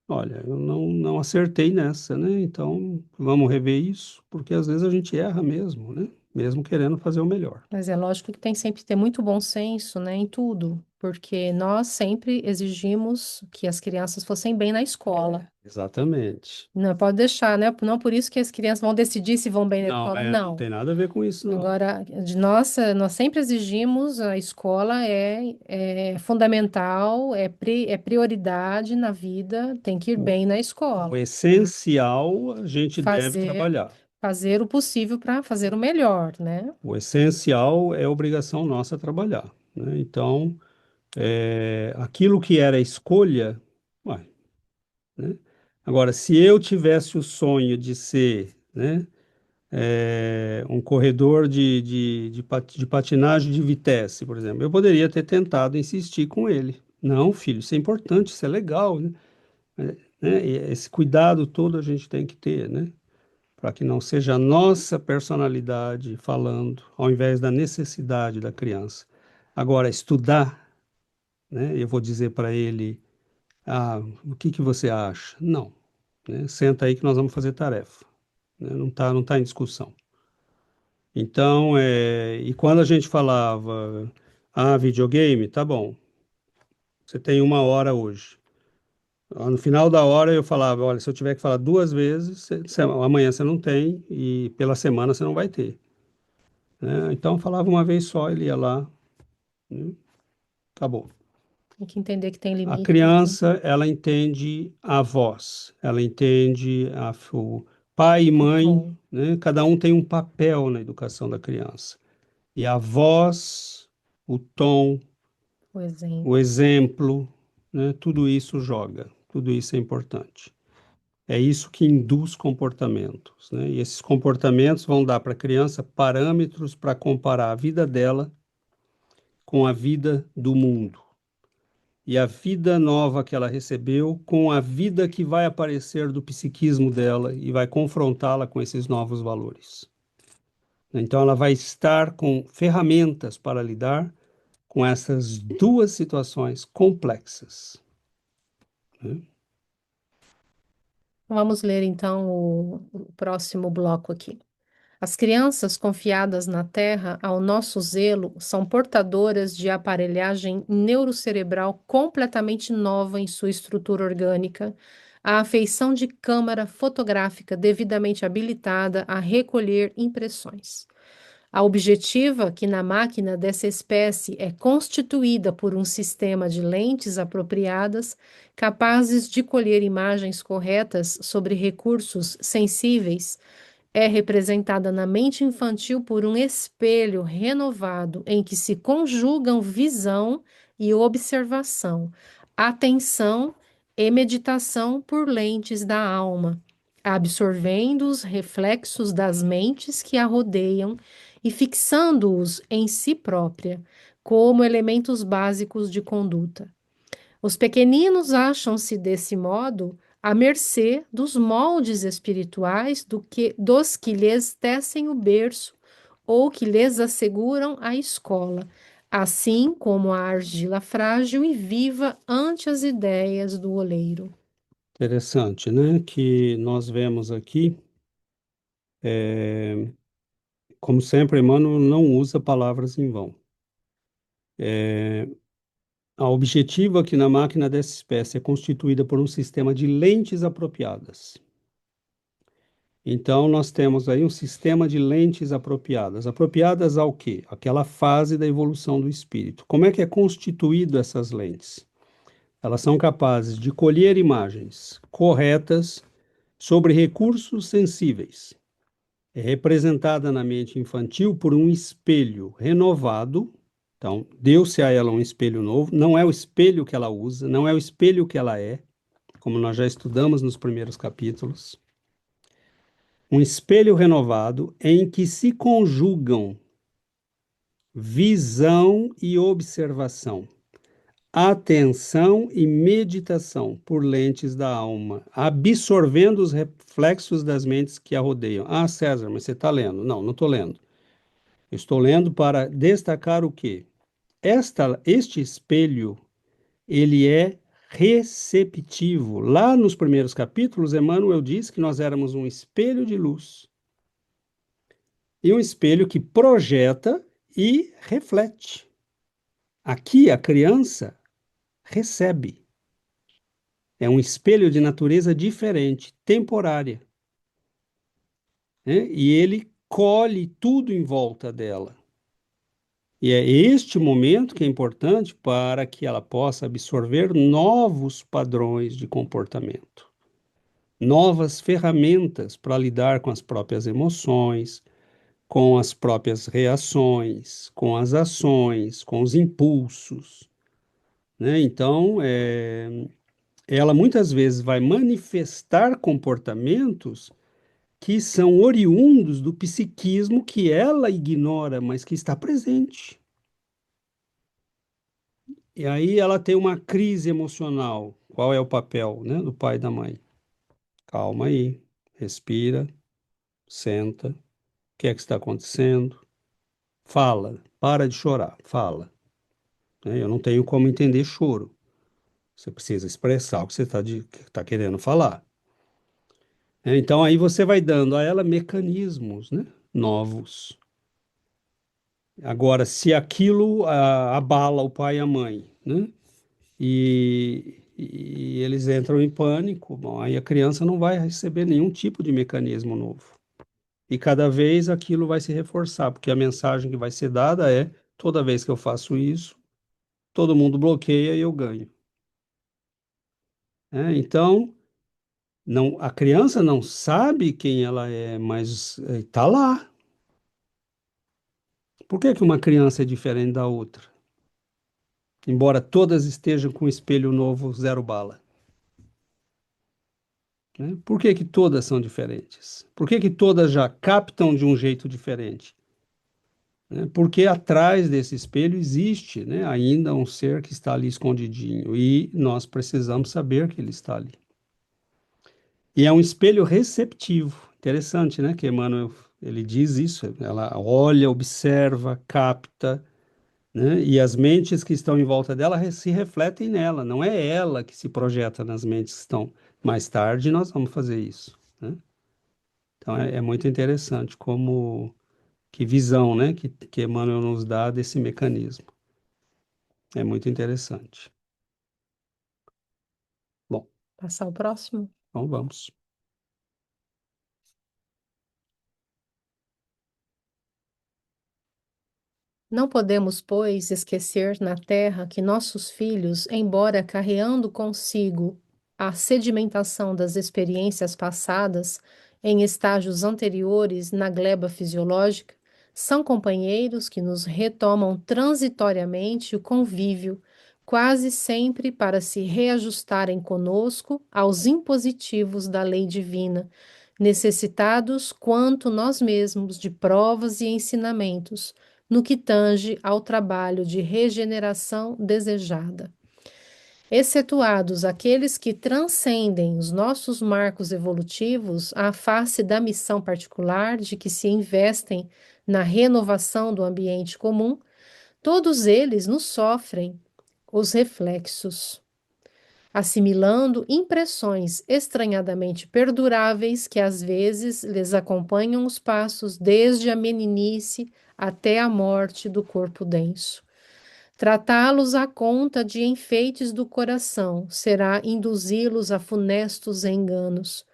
C: Olha, eu não acertei nessa, né? Então vamos rever isso, porque às vezes a gente erra mesmo, né? Mesmo querendo fazer o melhor.
A: Mas é lógico que tem sempre que ter muito bom senso, né, em tudo, porque nós sempre exigimos que as crianças fossem bem na escola.
C: Exatamente.
A: Não pode deixar, né? Não por isso que as crianças vão decidir se vão bem na
C: Não,
A: escola.
C: não
A: Não.
C: tem nada a ver com isso, não.
A: Agora, de nossa, nós sempre exigimos, a escola é fundamental, é prioridade na vida, tem que ir
C: O,
A: bem na
C: o
A: escola.
C: essencial a gente deve
A: Fazer,
C: trabalhar.
A: fazer o possível para fazer o melhor, né?
C: O essencial é obrigação nossa trabalhar, né? Então, aquilo que era escolha, ué, né? Agora, se eu tivesse o sonho de ser, né, um corredor de patinagem de vitesse, por exemplo, eu poderia ter tentado insistir com ele. Não, filho, isso é importante, isso é legal, né? E esse cuidado todo a gente tem que ter, né? Para que não seja a nossa personalidade falando, ao invés da necessidade da criança. Agora, estudar, né? Eu vou dizer para ele, o que que você acha? Não, né? Senta aí que nós vamos fazer tarefa, né? Não tá em discussão. Então, e quando a gente falava, videogame, tá bom, você tem 1 hora hoje. No final da hora eu falava, olha, se eu tiver que falar 2 vezes, amanhã você não tem e pela semana você não vai ter, né? Então eu falava uma vez só, ele ia lá, né? Acabou.
A: Tem que entender que tem
C: A
A: limites, né?
C: criança, ela entende a voz, ela entende o pai e
A: O
C: mãe,
A: tom,
C: né? Cada um tem um papel na educação da criança. E a voz, o tom,
A: o
C: o
A: exemplo.
C: exemplo, né? Tudo isso joga, tudo isso é importante. É isso que induz comportamentos, né? E esses comportamentos vão dar para a criança parâmetros para comparar a vida dela com a vida do mundo. E a vida nova que ela recebeu com a vida que vai aparecer do psiquismo dela e vai confrontá-la com esses novos valores. Então, ela vai estar com ferramentas para lidar com essas duas situações complexas, né?
A: Vamos ler então o próximo bloco aqui. As crianças confiadas na Terra ao nosso zelo são portadoras de aparelhagem neurocerebral completamente nova em sua estrutura orgânica, a afeição de câmara fotográfica devidamente habilitada a recolher impressões. A objetiva, que na máquina dessa espécie é constituída por um sistema de lentes apropriadas, capazes de colher imagens corretas sobre recursos sensíveis, é representada na mente infantil por um espelho renovado em que se conjugam visão e observação, atenção e meditação por lentes da alma, absorvendo os reflexos das mentes que a rodeiam e fixando-os em si própria, como elementos básicos de conduta. Os pequeninos acham-se desse modo à mercê dos moldes espirituais dos que lhes tecem o berço ou que lhes asseguram a escola, assim como a argila frágil e viva ante as ideias do oleiro.
C: Interessante, né? Que nós vemos aqui, é, como sempre, Emmanuel não usa palavras em vão. A objetivo aqui na máquina dessa espécie é constituída por um sistema de lentes apropriadas. Então, nós temos aí um sistema de lentes apropriadas. Apropriadas ao quê? Aquela fase da evolução do espírito. Como é que é constituído essas lentes? Elas são capazes de colher imagens corretas sobre recursos sensíveis. É representada na mente infantil por um espelho renovado. Então, deu-se a ela um espelho novo. Não é o espelho que ela usa, não é o espelho que ela é, como nós já estudamos nos primeiros capítulos. Um espelho renovado em que se conjugam visão e observação, atenção e meditação por lentes da alma, absorvendo os reflexos das mentes que a rodeiam. Ah, César, mas você está lendo? Não, não estou lendo. Eu estou lendo para destacar o quê? Este espelho, ele é receptivo. Lá nos primeiros capítulos, Emmanuel diz que nós éramos um espelho de luz e um espelho que projeta e reflete. Aqui a criança recebe. É um espelho de natureza diferente, temporária, né? E ele colhe tudo em volta dela. E é este momento que é importante para que ela possa absorver novos padrões de comportamento, novas ferramentas para lidar com as próprias emoções, com as próprias reações, com as ações, com os impulsos, né? Então, ela muitas vezes vai manifestar comportamentos que são oriundos do psiquismo que ela ignora, mas que está presente. E aí ela tem uma crise emocional. Qual é o papel, né, do pai e da mãe? Calma aí, respira, senta. O que é que está acontecendo? Fala, para de chorar, fala. Né? Eu não tenho como entender choro. Você precisa expressar o que você está querendo falar. Então aí você vai dando a ela mecanismos, né, novos. Agora, se aquilo abala o pai e a mãe, né? E eles entram em pânico, bom, aí a criança não vai receber nenhum tipo de mecanismo novo. E cada vez aquilo vai se reforçar, porque a mensagem que vai ser dada é: toda vez que eu faço isso, todo mundo bloqueia e eu ganho. Então, não, a criança não sabe quem ela é, mas está lá. Por que que uma criança é diferente da outra? Embora todas estejam com espelho novo zero bala. Né? Por que que todas são diferentes? Por que que todas já captam de um jeito diferente? Né? Porque atrás desse espelho existe, né, ainda um ser que está ali escondidinho e nós precisamos saber que ele está ali. E é um espelho receptivo. Interessante, né, que Emmanuel ele diz isso. Ela olha, observa, capta, né, e as mentes que estão em volta dela se refletem nela. Não é ela que se projeta nas mentes que estão. Mais tarde nós vamos fazer isso, né? Então é muito interessante como que visão, né, que Emmanuel nos dá desse mecanismo. É muito interessante. Bom,
A: Passar o próximo.
C: então vamos.
A: Não podemos, pois, esquecer na terra que nossos filhos, embora carreando consigo a sedimentação das experiências passadas em estágios anteriores na gleba fisiológica, são companheiros que nos retomam transitoriamente o convívio, quase sempre para se reajustarem conosco aos impositivos da lei divina, necessitados quanto nós mesmos de provas e ensinamentos no que tange ao trabalho de regeneração desejada. excetuados aqueles que transcendem os nossos marcos evolutivos à face da missão particular de que se investem na renovação do ambiente comum, todos eles nos sofrem os reflexos, assimilando impressões estranhadamente perduráveis que às vezes lhes acompanham os passos desde a meninice até a morte do corpo denso. Tratá-los à conta de enfeites do coração será induzi-los a funestos enganos,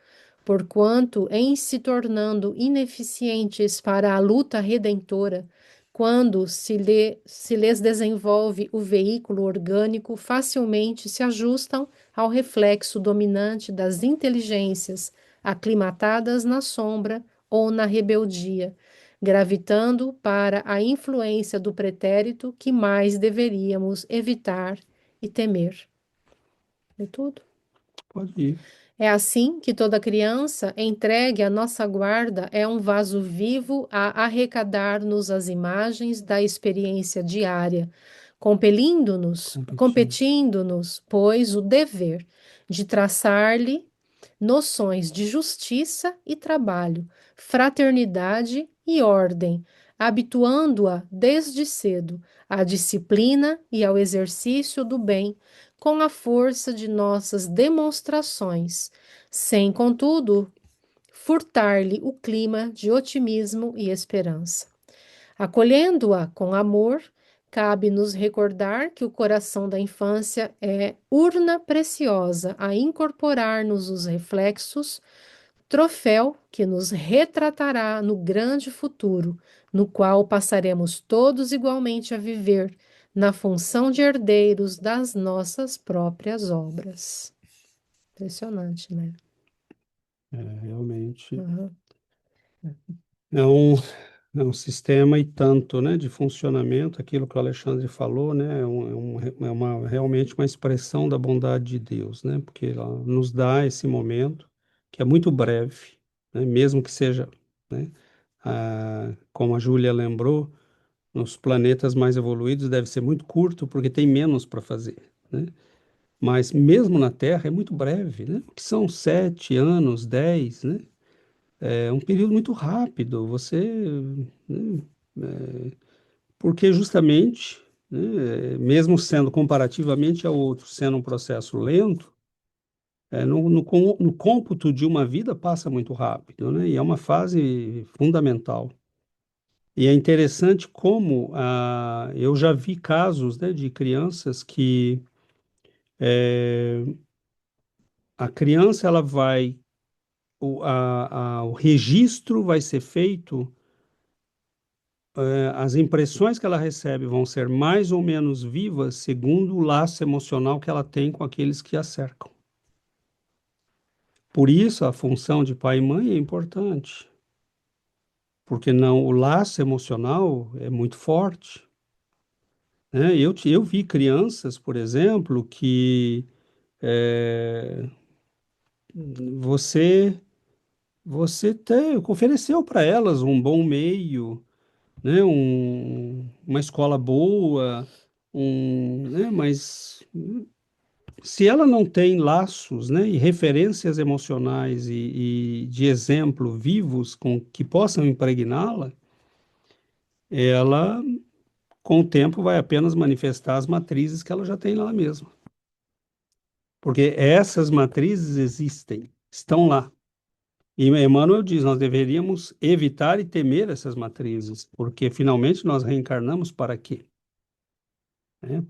A: porquanto, em se tornando ineficientes para a luta redentora, quando se lhes desenvolve o veículo orgânico, facilmente se ajustam ao reflexo dominante das inteligências aclimatadas na sombra ou na rebeldia, gravitando para a influência do pretérito que mais deveríamos evitar e temer. É tudo?
C: Pode ir.
A: É assim que toda criança entregue à nossa guarda é um vaso vivo a arrecadar-nos as imagens da experiência diária, competindo-nos, pois, o dever de traçar-lhe noções de justiça e trabalho, fraternidade e ordem, habituando-a desde cedo à disciplina e ao exercício do bem, com a força de nossas demonstrações, sem, contudo, furtar-lhe o clima de otimismo e esperança. Acolhendo-a com amor, cabe-nos recordar que o coração da infância é urna preciosa a incorporar-nos os reflexos, troféu que nos retratará no grande futuro, no qual passaremos todos igualmente a viver na função de herdeiros das nossas próprias obras. Impressionante, né?
C: Realmente
A: Uhum.
C: é um, é um sistema e tanto, né, de funcionamento, aquilo que o Alexandre falou, né, realmente uma expressão da bondade de Deus, né, porque ela nos dá esse momento, que é muito breve, né, mesmo que seja, né, como a Júlia lembrou, nos planetas mais evoluídos deve ser muito curto, porque tem menos para fazer, né, mas mesmo na Terra é muito breve, né, que são 7 anos, 10, né, é um período muito rápido, né, porque justamente, né, mesmo sendo comparativamente ao outro, sendo um processo lento, no cômputo de uma vida passa muito rápido, né, e é uma fase fundamental. E é interessante como eu já vi casos, né, de crianças que a criança ela vai, o registro vai ser feito. As impressões que ela recebe vão ser mais ou menos vivas segundo o laço emocional que ela tem com aqueles que a cercam. Por isso, a função de pai e mãe é importante, porque não, o laço emocional é muito forte, né? Eu vi crianças, por exemplo, que é, você, ofereceu para elas um bom meio, né, uma escola boa, né, mas se ela não tem laços, né, e referências emocionais e de exemplo vivos com que possam impregná-la, ela, com o tempo, vai apenas manifestar as matrizes que ela já tem nela mesma. Porque essas matrizes existem, estão lá. E Emmanuel diz, nós deveríamos evitar e temer essas matrizes, porque finalmente nós reencarnamos para quê?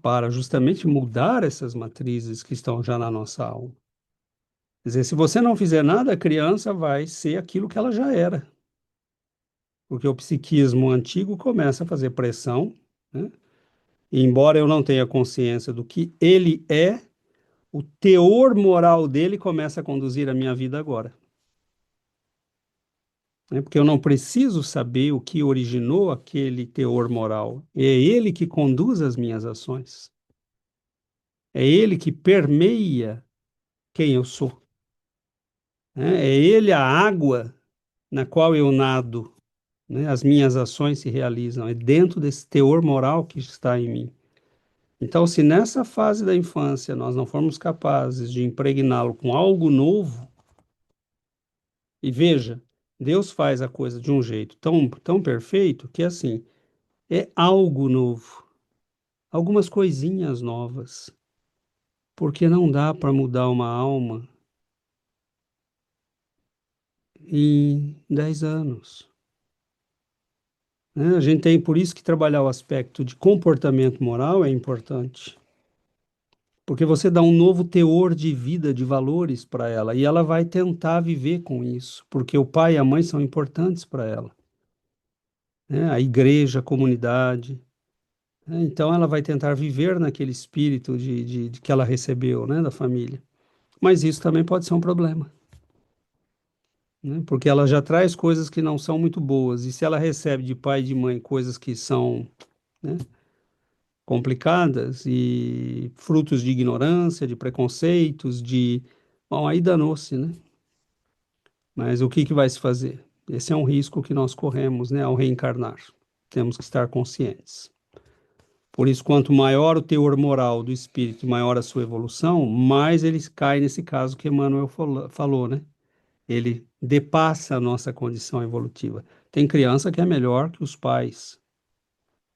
C: Para justamente mudar essas matrizes que estão já na nossa alma. Quer dizer, se você não fizer nada, a criança vai ser aquilo que ela já era. Porque o psiquismo antigo começa a fazer pressão, né? E embora eu não tenha consciência do que ele é, o teor moral dele começa a conduzir a minha vida agora. Porque eu não preciso saber o que originou aquele teor moral. É ele que conduz as minhas ações. É ele que permeia quem eu sou. É ele a água na qual eu nado, né? As minhas ações se realizam. É dentro desse teor moral que está em mim. Então, se nessa fase da infância nós não formos capazes de impregná-lo com algo novo, e veja, Deus faz a coisa de um jeito tão perfeito que assim, é algo novo, algumas coisinhas novas, porque não dá para mudar uma alma em 10 anos. Né? A gente tem por isso que trabalhar o aspecto de comportamento moral é importante. Porque você dá um novo teor de vida, de valores para ela, e ela vai tentar viver com isso, porque o pai e a mãe são importantes para ela, né? A igreja, a comunidade, né? Então ela vai tentar viver naquele espírito de que ela recebeu, né, da família. Mas isso também pode ser um problema, né? Porque ela já traz coisas que não são muito boas, e se ela recebe de pai e de mãe coisas que são, né, complicadas e frutos de ignorância, de preconceitos, bom, aí danou-se, né? Mas o que que vai se fazer? Esse é um risco que nós corremos, né, ao reencarnar. Temos que estar conscientes. Por isso, quanto maior o teor moral do espírito, maior a sua evolução, mais ele cai nesse caso que Emmanuel falou, né? Ele depassa a nossa condição evolutiva. Tem criança que é melhor que os pais,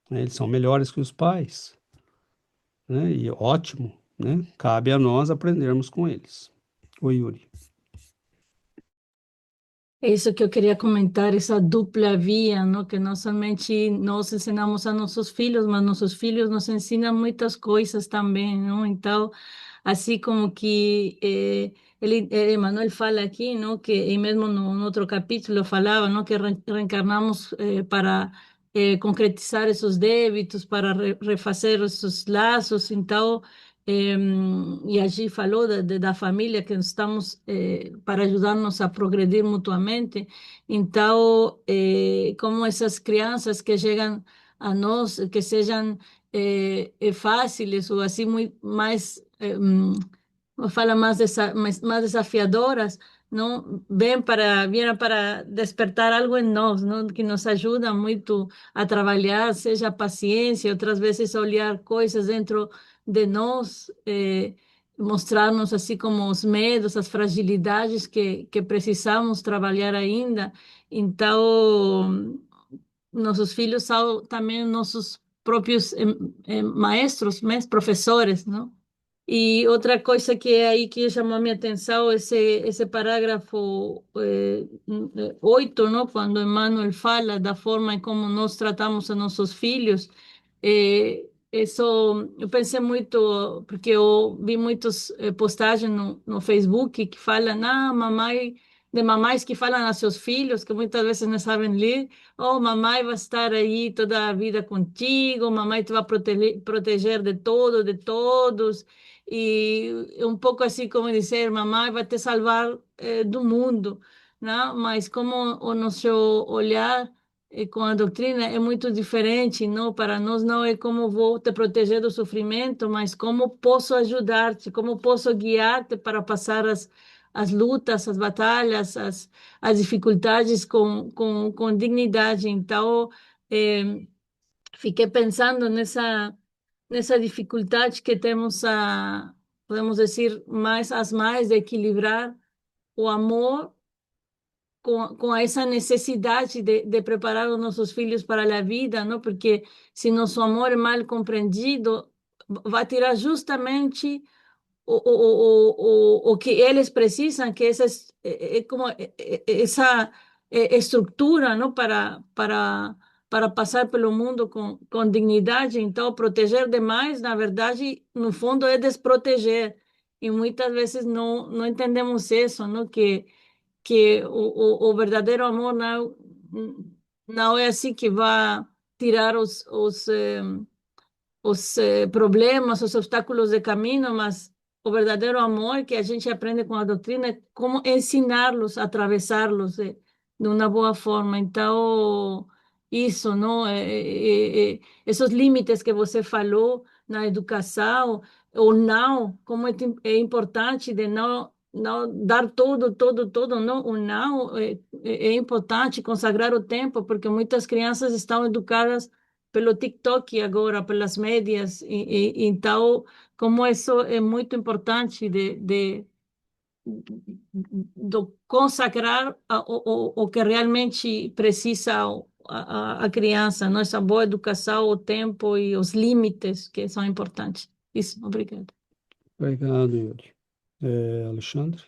C: né? Eles são melhores que os pais, né? E ótimo, né? Cabe a nós aprendermos com eles. Oi, Yuri.
E: Isso que eu queria comentar, essa dupla via, não? Que não somente nós ensinamos a nossos filhos, mas nossos filhos nos ensinam muitas coisas também, não? Então, assim como que Emmanuel fala aqui, não? Que e mesmo no outro capítulo falava, não? Que reencarnamos para concretizar esses débitos, para refazer esses laços. Então, e allí falou da família que estamos para ajudar-nos a progredir mutuamente. Então, como essas crianças que chegam a nós, que sejam fáceis ou assim muito mais fala mais desafiadoras, não vieram para despertar algo em nós, não, que nos ajuda muito a trabalhar, seja a paciência, outras vezes olhar coisas dentro de nós, mostrar-nos assim como os medos, as fragilidades que precisamos trabalhar ainda. Então, nossos filhos são também nossos próprios maestros, professores, não? E outra coisa que é aí que chamou a minha atenção, esse parágrafo 8, não? Quando Emmanuel fala da forma como nós tratamos a nossos filhos, isso eu pensei muito, porque eu vi muitas postagens no Facebook que falam, mamãe, de mamães que falam a seus filhos, que muitas vezes não sabem ler, oh, mamãe vai estar aí toda a vida contigo, mamãe te vai proteger de todo, de todos. E um pouco assim como dizer, mamãe vai te salvar do mundo, né? Mas como o nosso olhar com a doutrina é muito diferente, não? Para nós não é como vou te proteger do sofrimento, mas como posso ajudar-te, como posso guiar-te para passar as lutas, as batalhas, as dificuldades com dignidade. Então, fiquei pensando nessa dificuldade que temos podemos dizer, mais de equilibrar o amor com essa necessidade de preparar os nossos filhos para a vida, não? Porque se nosso amor é mal compreendido, vai tirar justamente o que eles precisam, que é como essa estrutura, não? Para passar pelo mundo com dignidade. Então, proteger demais, na verdade, no fundo, é desproteger. E muitas vezes não entendemos isso, não? Que o verdadeiro amor não é assim que vai tirar os problemas, os obstáculos de caminho, mas o verdadeiro amor que a gente aprende com a doutrina é como ensiná-los a atravessá-los de uma boa forma. Então, isso, não? Esses limites que você falou na educação, ou não, como é importante de não dar todo, não, o não é importante consagrar o tempo, porque muitas crianças estão educadas pelo TikTok agora, pelas médias, então, como isso é muito importante do consagrar o que realmente precisa a criança, não? Essa boa educação, o tempo e os limites que são importantes. Isso, obrigada.
C: Obrigado, Yuri. Alexandre?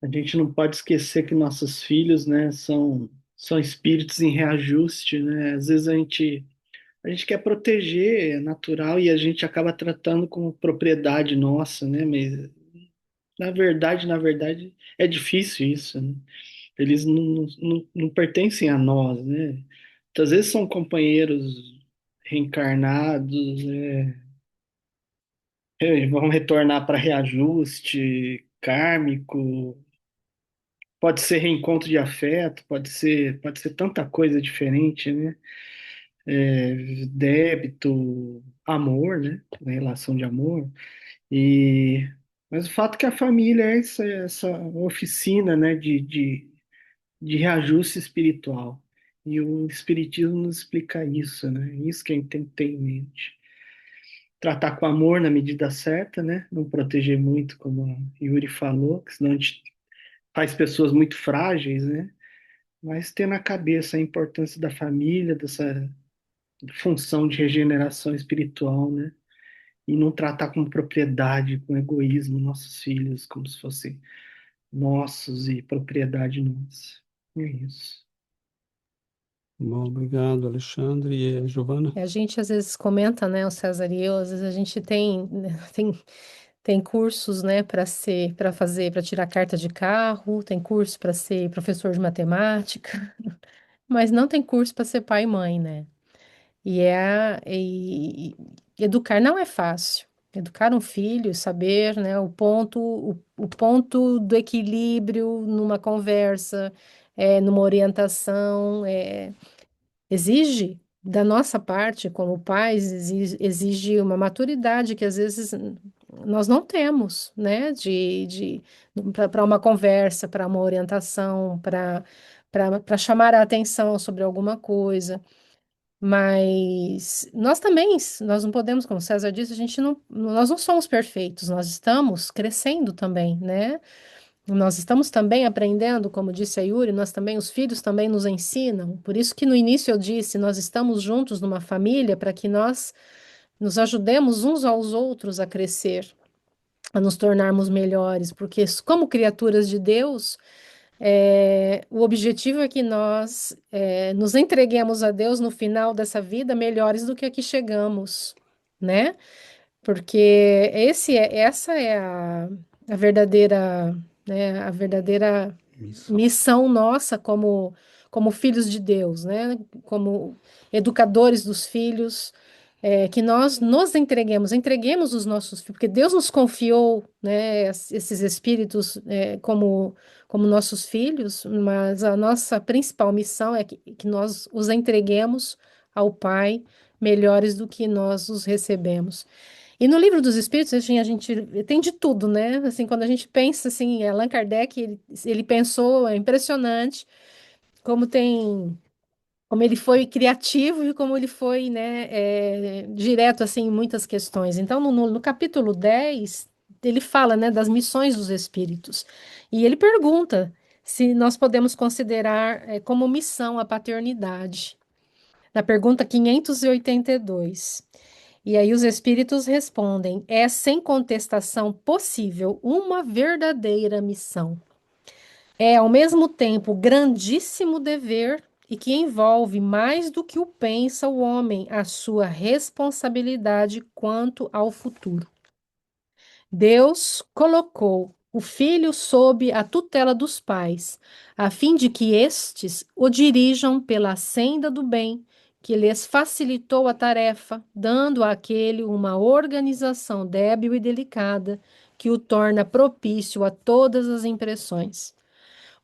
D: A gente não pode esquecer que nossos filhos, né, são espíritos em reajuste, né? Às vezes a gente quer proteger, é natural, e a gente acaba tratando como propriedade nossa, né? Mas na verdade, é difícil isso, né? Eles não pertencem a nós, né? Muitas vezes são companheiros reencarnados, vão retornar para reajuste kármico, pode ser reencontro de afeto, pode ser tanta coisa diferente, né? Débito, amor, né? Relação de amor. E, mas o fato é que a família é essa oficina, né, de reajuste espiritual. E o Espiritismo nos explica isso, né? Isso que a gente tem que ter em mente. Tratar com amor na medida certa, né? Não proteger muito, como a Yuri falou, que senão a gente faz pessoas muito frágeis, né? Mas ter na cabeça a importância da família, dessa função de regeneração espiritual, né? E não tratar como propriedade, com egoísmo, nossos filhos, como se fossem nossos e propriedade nossa. É isso.
C: Bom, obrigado, Alexandre. E Giovana?
A: A gente às vezes comenta, né, o César e eu, às vezes a gente tem, né, tem cursos, né, para fazer, para tirar carta de carro, tem curso para ser professor de matemática, mas não tem curso para ser pai e mãe, né? E educar não é fácil. Educar um filho, saber, né, o ponto do equilíbrio numa conversa, numa orientação, exige da nossa parte, como pais, exige uma maturidade que às vezes nós não temos, né, para uma conversa, para uma orientação, para chamar a atenção sobre alguma coisa. Mas nós não podemos, como César disse, nós não somos perfeitos, nós estamos crescendo também, né? Nós estamos também aprendendo, como disse a Yuri, os filhos também nos ensinam. Por isso que no início eu disse, nós estamos juntos numa família para que nós nos ajudemos uns aos outros a crescer, a nos tornarmos melhores, porque como criaturas de Deus, o objetivo é que nós nos entreguemos a Deus no final dessa vida melhores do que aqui chegamos, né? Porque essa é a verdadeira, né, a verdadeira
C: Missão.
A: missão nossa como filhos de Deus, né? Como educadores dos filhos, que nós nos entreguemos os nossos filhos, porque Deus nos confiou, né, esses espíritos, como nossos filhos, mas a nossa principal missão é que nós os entreguemos ao Pai melhores do que nós os recebemos. E no livro dos Espíritos, assim, a gente tem de tudo, né? Assim, quando a gente pensa, assim, Allan Kardec, ele pensou, é impressionante como como ele foi criativo e como ele foi, né, direto, assim, em muitas questões. Então, no capítulo 10 ele fala, né, das missões dos Espíritos. E ele pergunta se nós podemos considerar, como missão a paternidade. Na pergunta 582. E aí os espíritos respondem: é sem contestação possível uma verdadeira missão. É ao mesmo tempo grandíssimo dever e que envolve mais do que o pensa o homem a sua responsabilidade quanto ao futuro. Deus colocou o filho sob a tutela dos pais, a fim de que estes o dirijam pela senda do bem, que lhes facilitou a tarefa, dando àquele uma organização débil e delicada, que o torna propício a todas as impressões.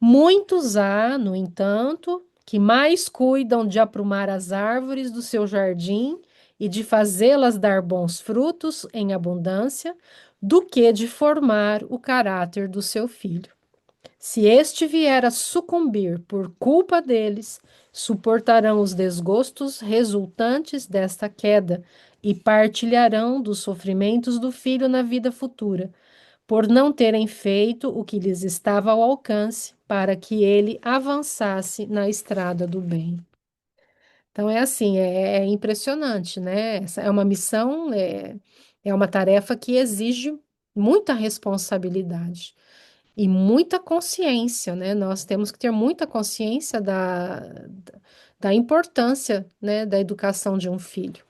A: Muitos há, no entanto, que mais cuidam de aprumar as árvores do seu jardim e de fazê-las dar bons frutos em abundância, do que de formar o caráter do seu filho. Se este vier a sucumbir por culpa deles, suportarão os desgostos resultantes desta queda e partilharão dos sofrimentos do filho na vida futura, por não terem feito o que lhes estava ao alcance para que ele avançasse na estrada do bem. Então é assim, é impressionante, né? Essa é uma missão, é uma tarefa que exige muita responsabilidade e muita consciência, né? Nós temos que ter muita consciência da importância, né, da educação de um filho.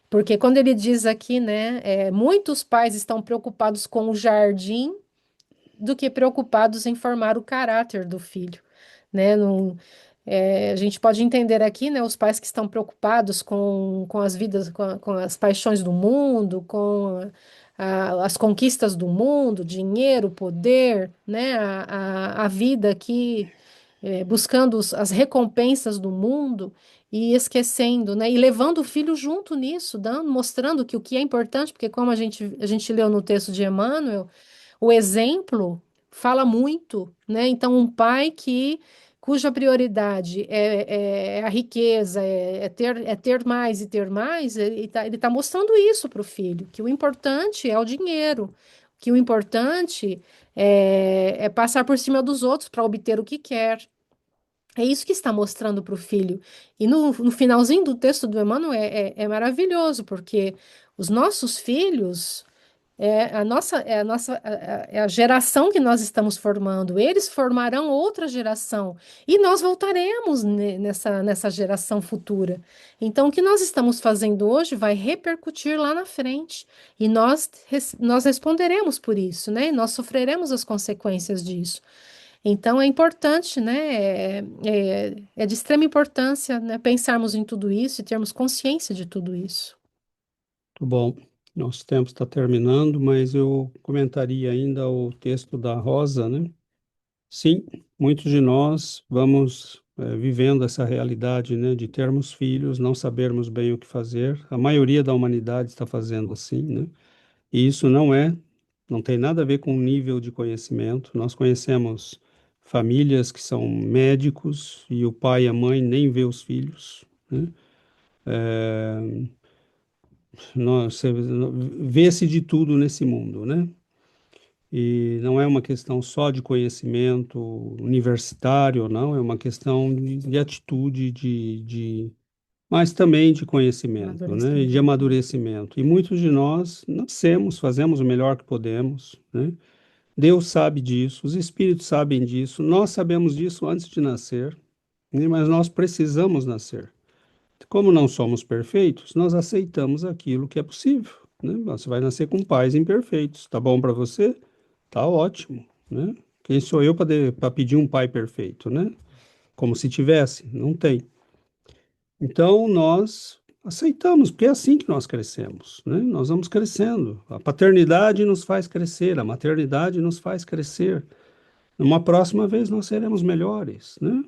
A: Porque quando ele diz aqui, né, muitos pais estão preocupados com o jardim do que preocupados em formar o caráter do filho, né? A gente pode entender aqui, né, os pais que estão preocupados com as vidas, com as paixões do mundo, com as conquistas do mundo, dinheiro, poder, né, a vida aqui, buscando as recompensas do mundo e esquecendo, né, e levando o filho junto nisso, mostrando que o que é importante, porque como a gente leu no texto de Emmanuel, o exemplo fala muito, né? Então, um pai cuja prioridade é a riqueza, é ter mais e ter mais, ele tá mostrando isso para o filho, que o importante é o dinheiro, que o importante é passar por cima dos outros para obter o que quer. É isso que está mostrando para o filho. E no finalzinho do texto do Emmanuel é maravilhoso, porque os nossos filhos. É a geração que nós estamos formando. Eles formarão outra geração e nós voltaremos nessa geração futura. Então, o que nós estamos fazendo hoje vai repercutir lá na frente e nós responderemos por isso, né? E nós sofreremos as consequências disso. Então, é importante, né? É de extrema importância, né? Pensarmos em tudo isso e termos consciência de tudo isso.
C: Muito bom. Nosso tempo está terminando, mas eu comentaria ainda o texto da Rosa, né? Sim, muitos de nós vamos vivendo essa realidade, né, de termos filhos, não sabermos bem o que fazer. A maioria da humanidade está fazendo assim, né? E isso não tem nada a ver com o nível de conhecimento. Nós conhecemos famílias que são médicos e o pai e a mãe nem vê os filhos, né? Vê-se de tudo nesse mundo, né? E não é uma questão só de conhecimento universitário, não, é uma questão de atitude, mas também de conhecimento, né? E de amadurecimento. E muitos de nós nascemos, fazemos o melhor que podemos, né? Deus sabe disso, os espíritos sabem disso, nós sabemos disso antes de nascer, né? Mas nós precisamos nascer. Como não somos perfeitos, nós aceitamos aquilo que é possível, né? Você vai nascer com pais imperfeitos, tá bom para você? Tá ótimo, né? Quem sou eu para pedir um pai perfeito, né? Como se tivesse, não tem. Então nós aceitamos, porque é assim que nós crescemos, né? Nós vamos crescendo. A paternidade nos faz crescer, a maternidade nos faz crescer. Numa próxima vez nós seremos melhores, né?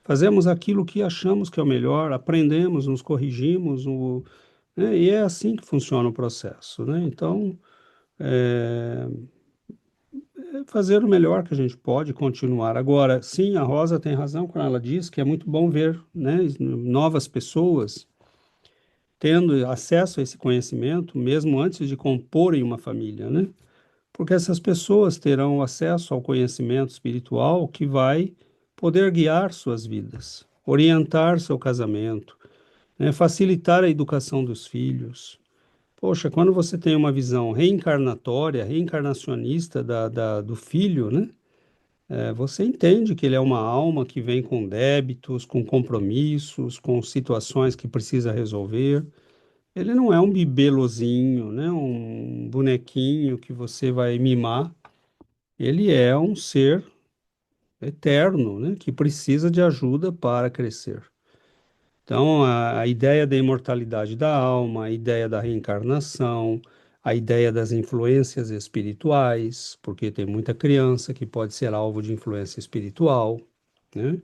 C: Fazemos aquilo que achamos que é o melhor, aprendemos, nos corrigimos, né? E é assim que funciona o processo, né? Então, fazer o melhor que a gente pode, continuar. Agora, sim, a Rosa tem razão quando ela diz que é muito bom ver, né, novas pessoas tendo acesso a esse conhecimento, mesmo antes de comporem uma família, né? Porque essas pessoas terão acesso ao conhecimento espiritual que vai poder guiar suas vidas, orientar seu casamento, né, facilitar a educação dos filhos. Poxa, quando você tem uma visão reencarnatória, reencarnacionista do filho, né? Você entende que ele é uma alma que vem com débitos, com compromissos, com situações que precisa resolver. Ele não é um bibelozinho, né? Um bonequinho que você vai mimar. Ele é um ser eterno, né? Que precisa de ajuda para crescer. Então, a ideia da imortalidade da alma, a ideia da reencarnação, a ideia das influências espirituais, porque tem muita criança que pode ser alvo de influência espiritual, né?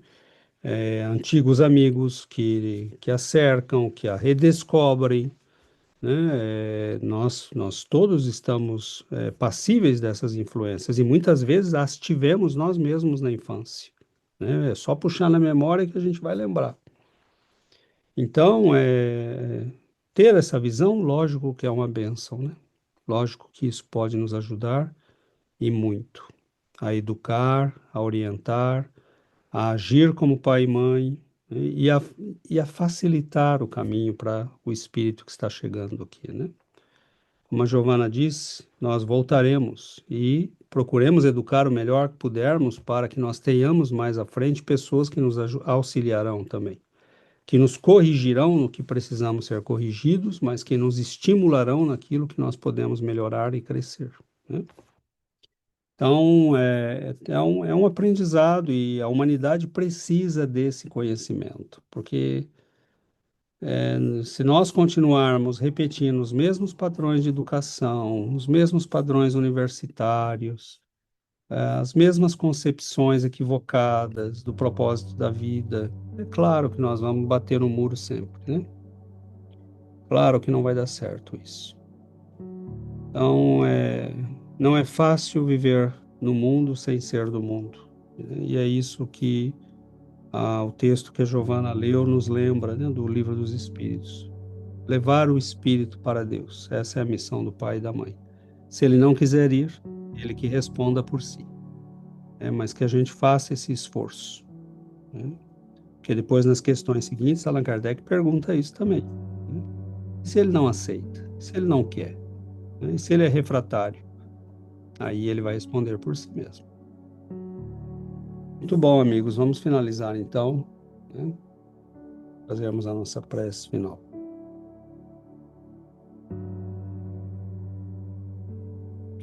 C: Antigos amigos que a cercam, que a redescobrem, né? Nós todos estamos passíveis dessas influências e muitas vezes as tivemos nós mesmos na infância, né? É só puxar na memória que a gente vai lembrar. Então, ter essa visão, lógico que é uma bênção, né? Lógico que isso pode nos ajudar e muito a educar, a orientar, a agir como pai e mãe, né? E a facilitar o caminho para o espírito que está chegando aqui, né? Como a Giovana disse, nós voltaremos e procuremos educar o melhor que pudermos para que nós tenhamos mais à frente pessoas que nos auxiliarão também, que nos corrigirão no que precisamos ser corrigidos, mas que nos estimularão naquilo que nós podemos melhorar e crescer, né? Então, é um aprendizado e a humanidade precisa desse conhecimento, porque se nós continuarmos repetindo os mesmos padrões de educação, os mesmos padrões universitários, as mesmas concepções equivocadas do propósito da vida, é claro que nós vamos bater no muro sempre, né? Claro que não vai dar certo isso. Então, não é fácil viver no mundo sem ser do mundo. E é isso que o texto que a Giovana leu nos lembra, né, do Livro dos Espíritos. Levar o espírito para Deus. Essa é a missão do pai e da mãe. Se ele não quiser ir, ele que responda por si. Mas que a gente faça esse esforço, né? Porque depois, nas questões seguintes, Allan Kardec pergunta isso também, né? E se ele não aceita? Se ele não quer? Né? E se ele é refratário? Aí ele vai responder por si mesmo. Muito bom, amigos. Vamos finalizar, então, né? Fazermos a nossa prece final.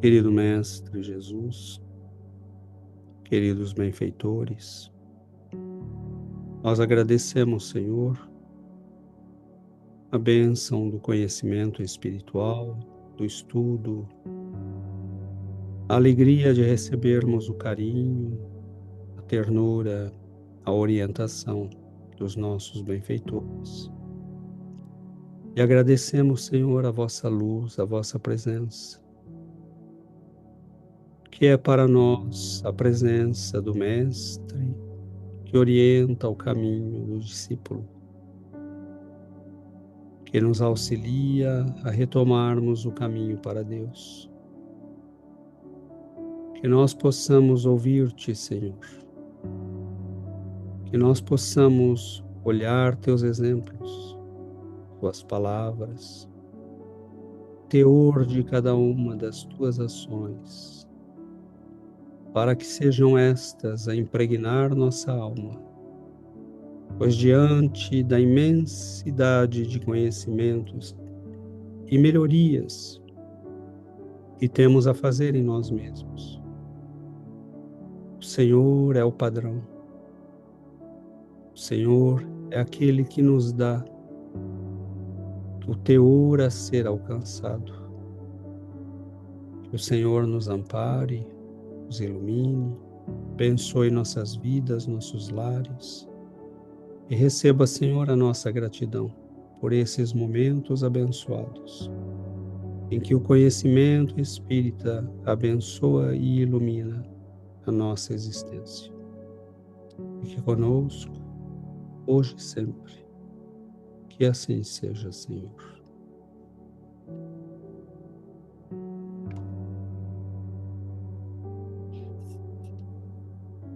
C: Querido Mestre Jesus, queridos benfeitores, nós agradecemos, Senhor, a bênção do conhecimento espiritual, do estudo, a alegria de recebermos o carinho, a ternura, a orientação dos nossos benfeitores. E agradecemos, Senhor, a vossa luz, a vossa presença, que é para nós a presença do Mestre, que orienta o caminho do discípulo, que nos auxilia a retomarmos o caminho para Deus. Que nós possamos ouvir-te, Senhor. Que nós possamos olhar teus exemplos, tuas palavras, teor de cada uma das tuas ações, para que sejam estas a impregnar nossa alma. Pois diante da imensidade de conhecimentos e melhorias que temos a fazer em nós mesmos, o Senhor é o padrão. O Senhor é aquele que nos dá o teor a ser alcançado. Que o Senhor nos ampare, nos ilumine, abençoe nossas vidas, nossos lares, e receba, Senhor, a nossa gratidão por esses momentos abençoados, em que o conhecimento espírita abençoa e ilumina a nossa existência. Fique conosco, hoje e sempre. Que assim seja, Senhor.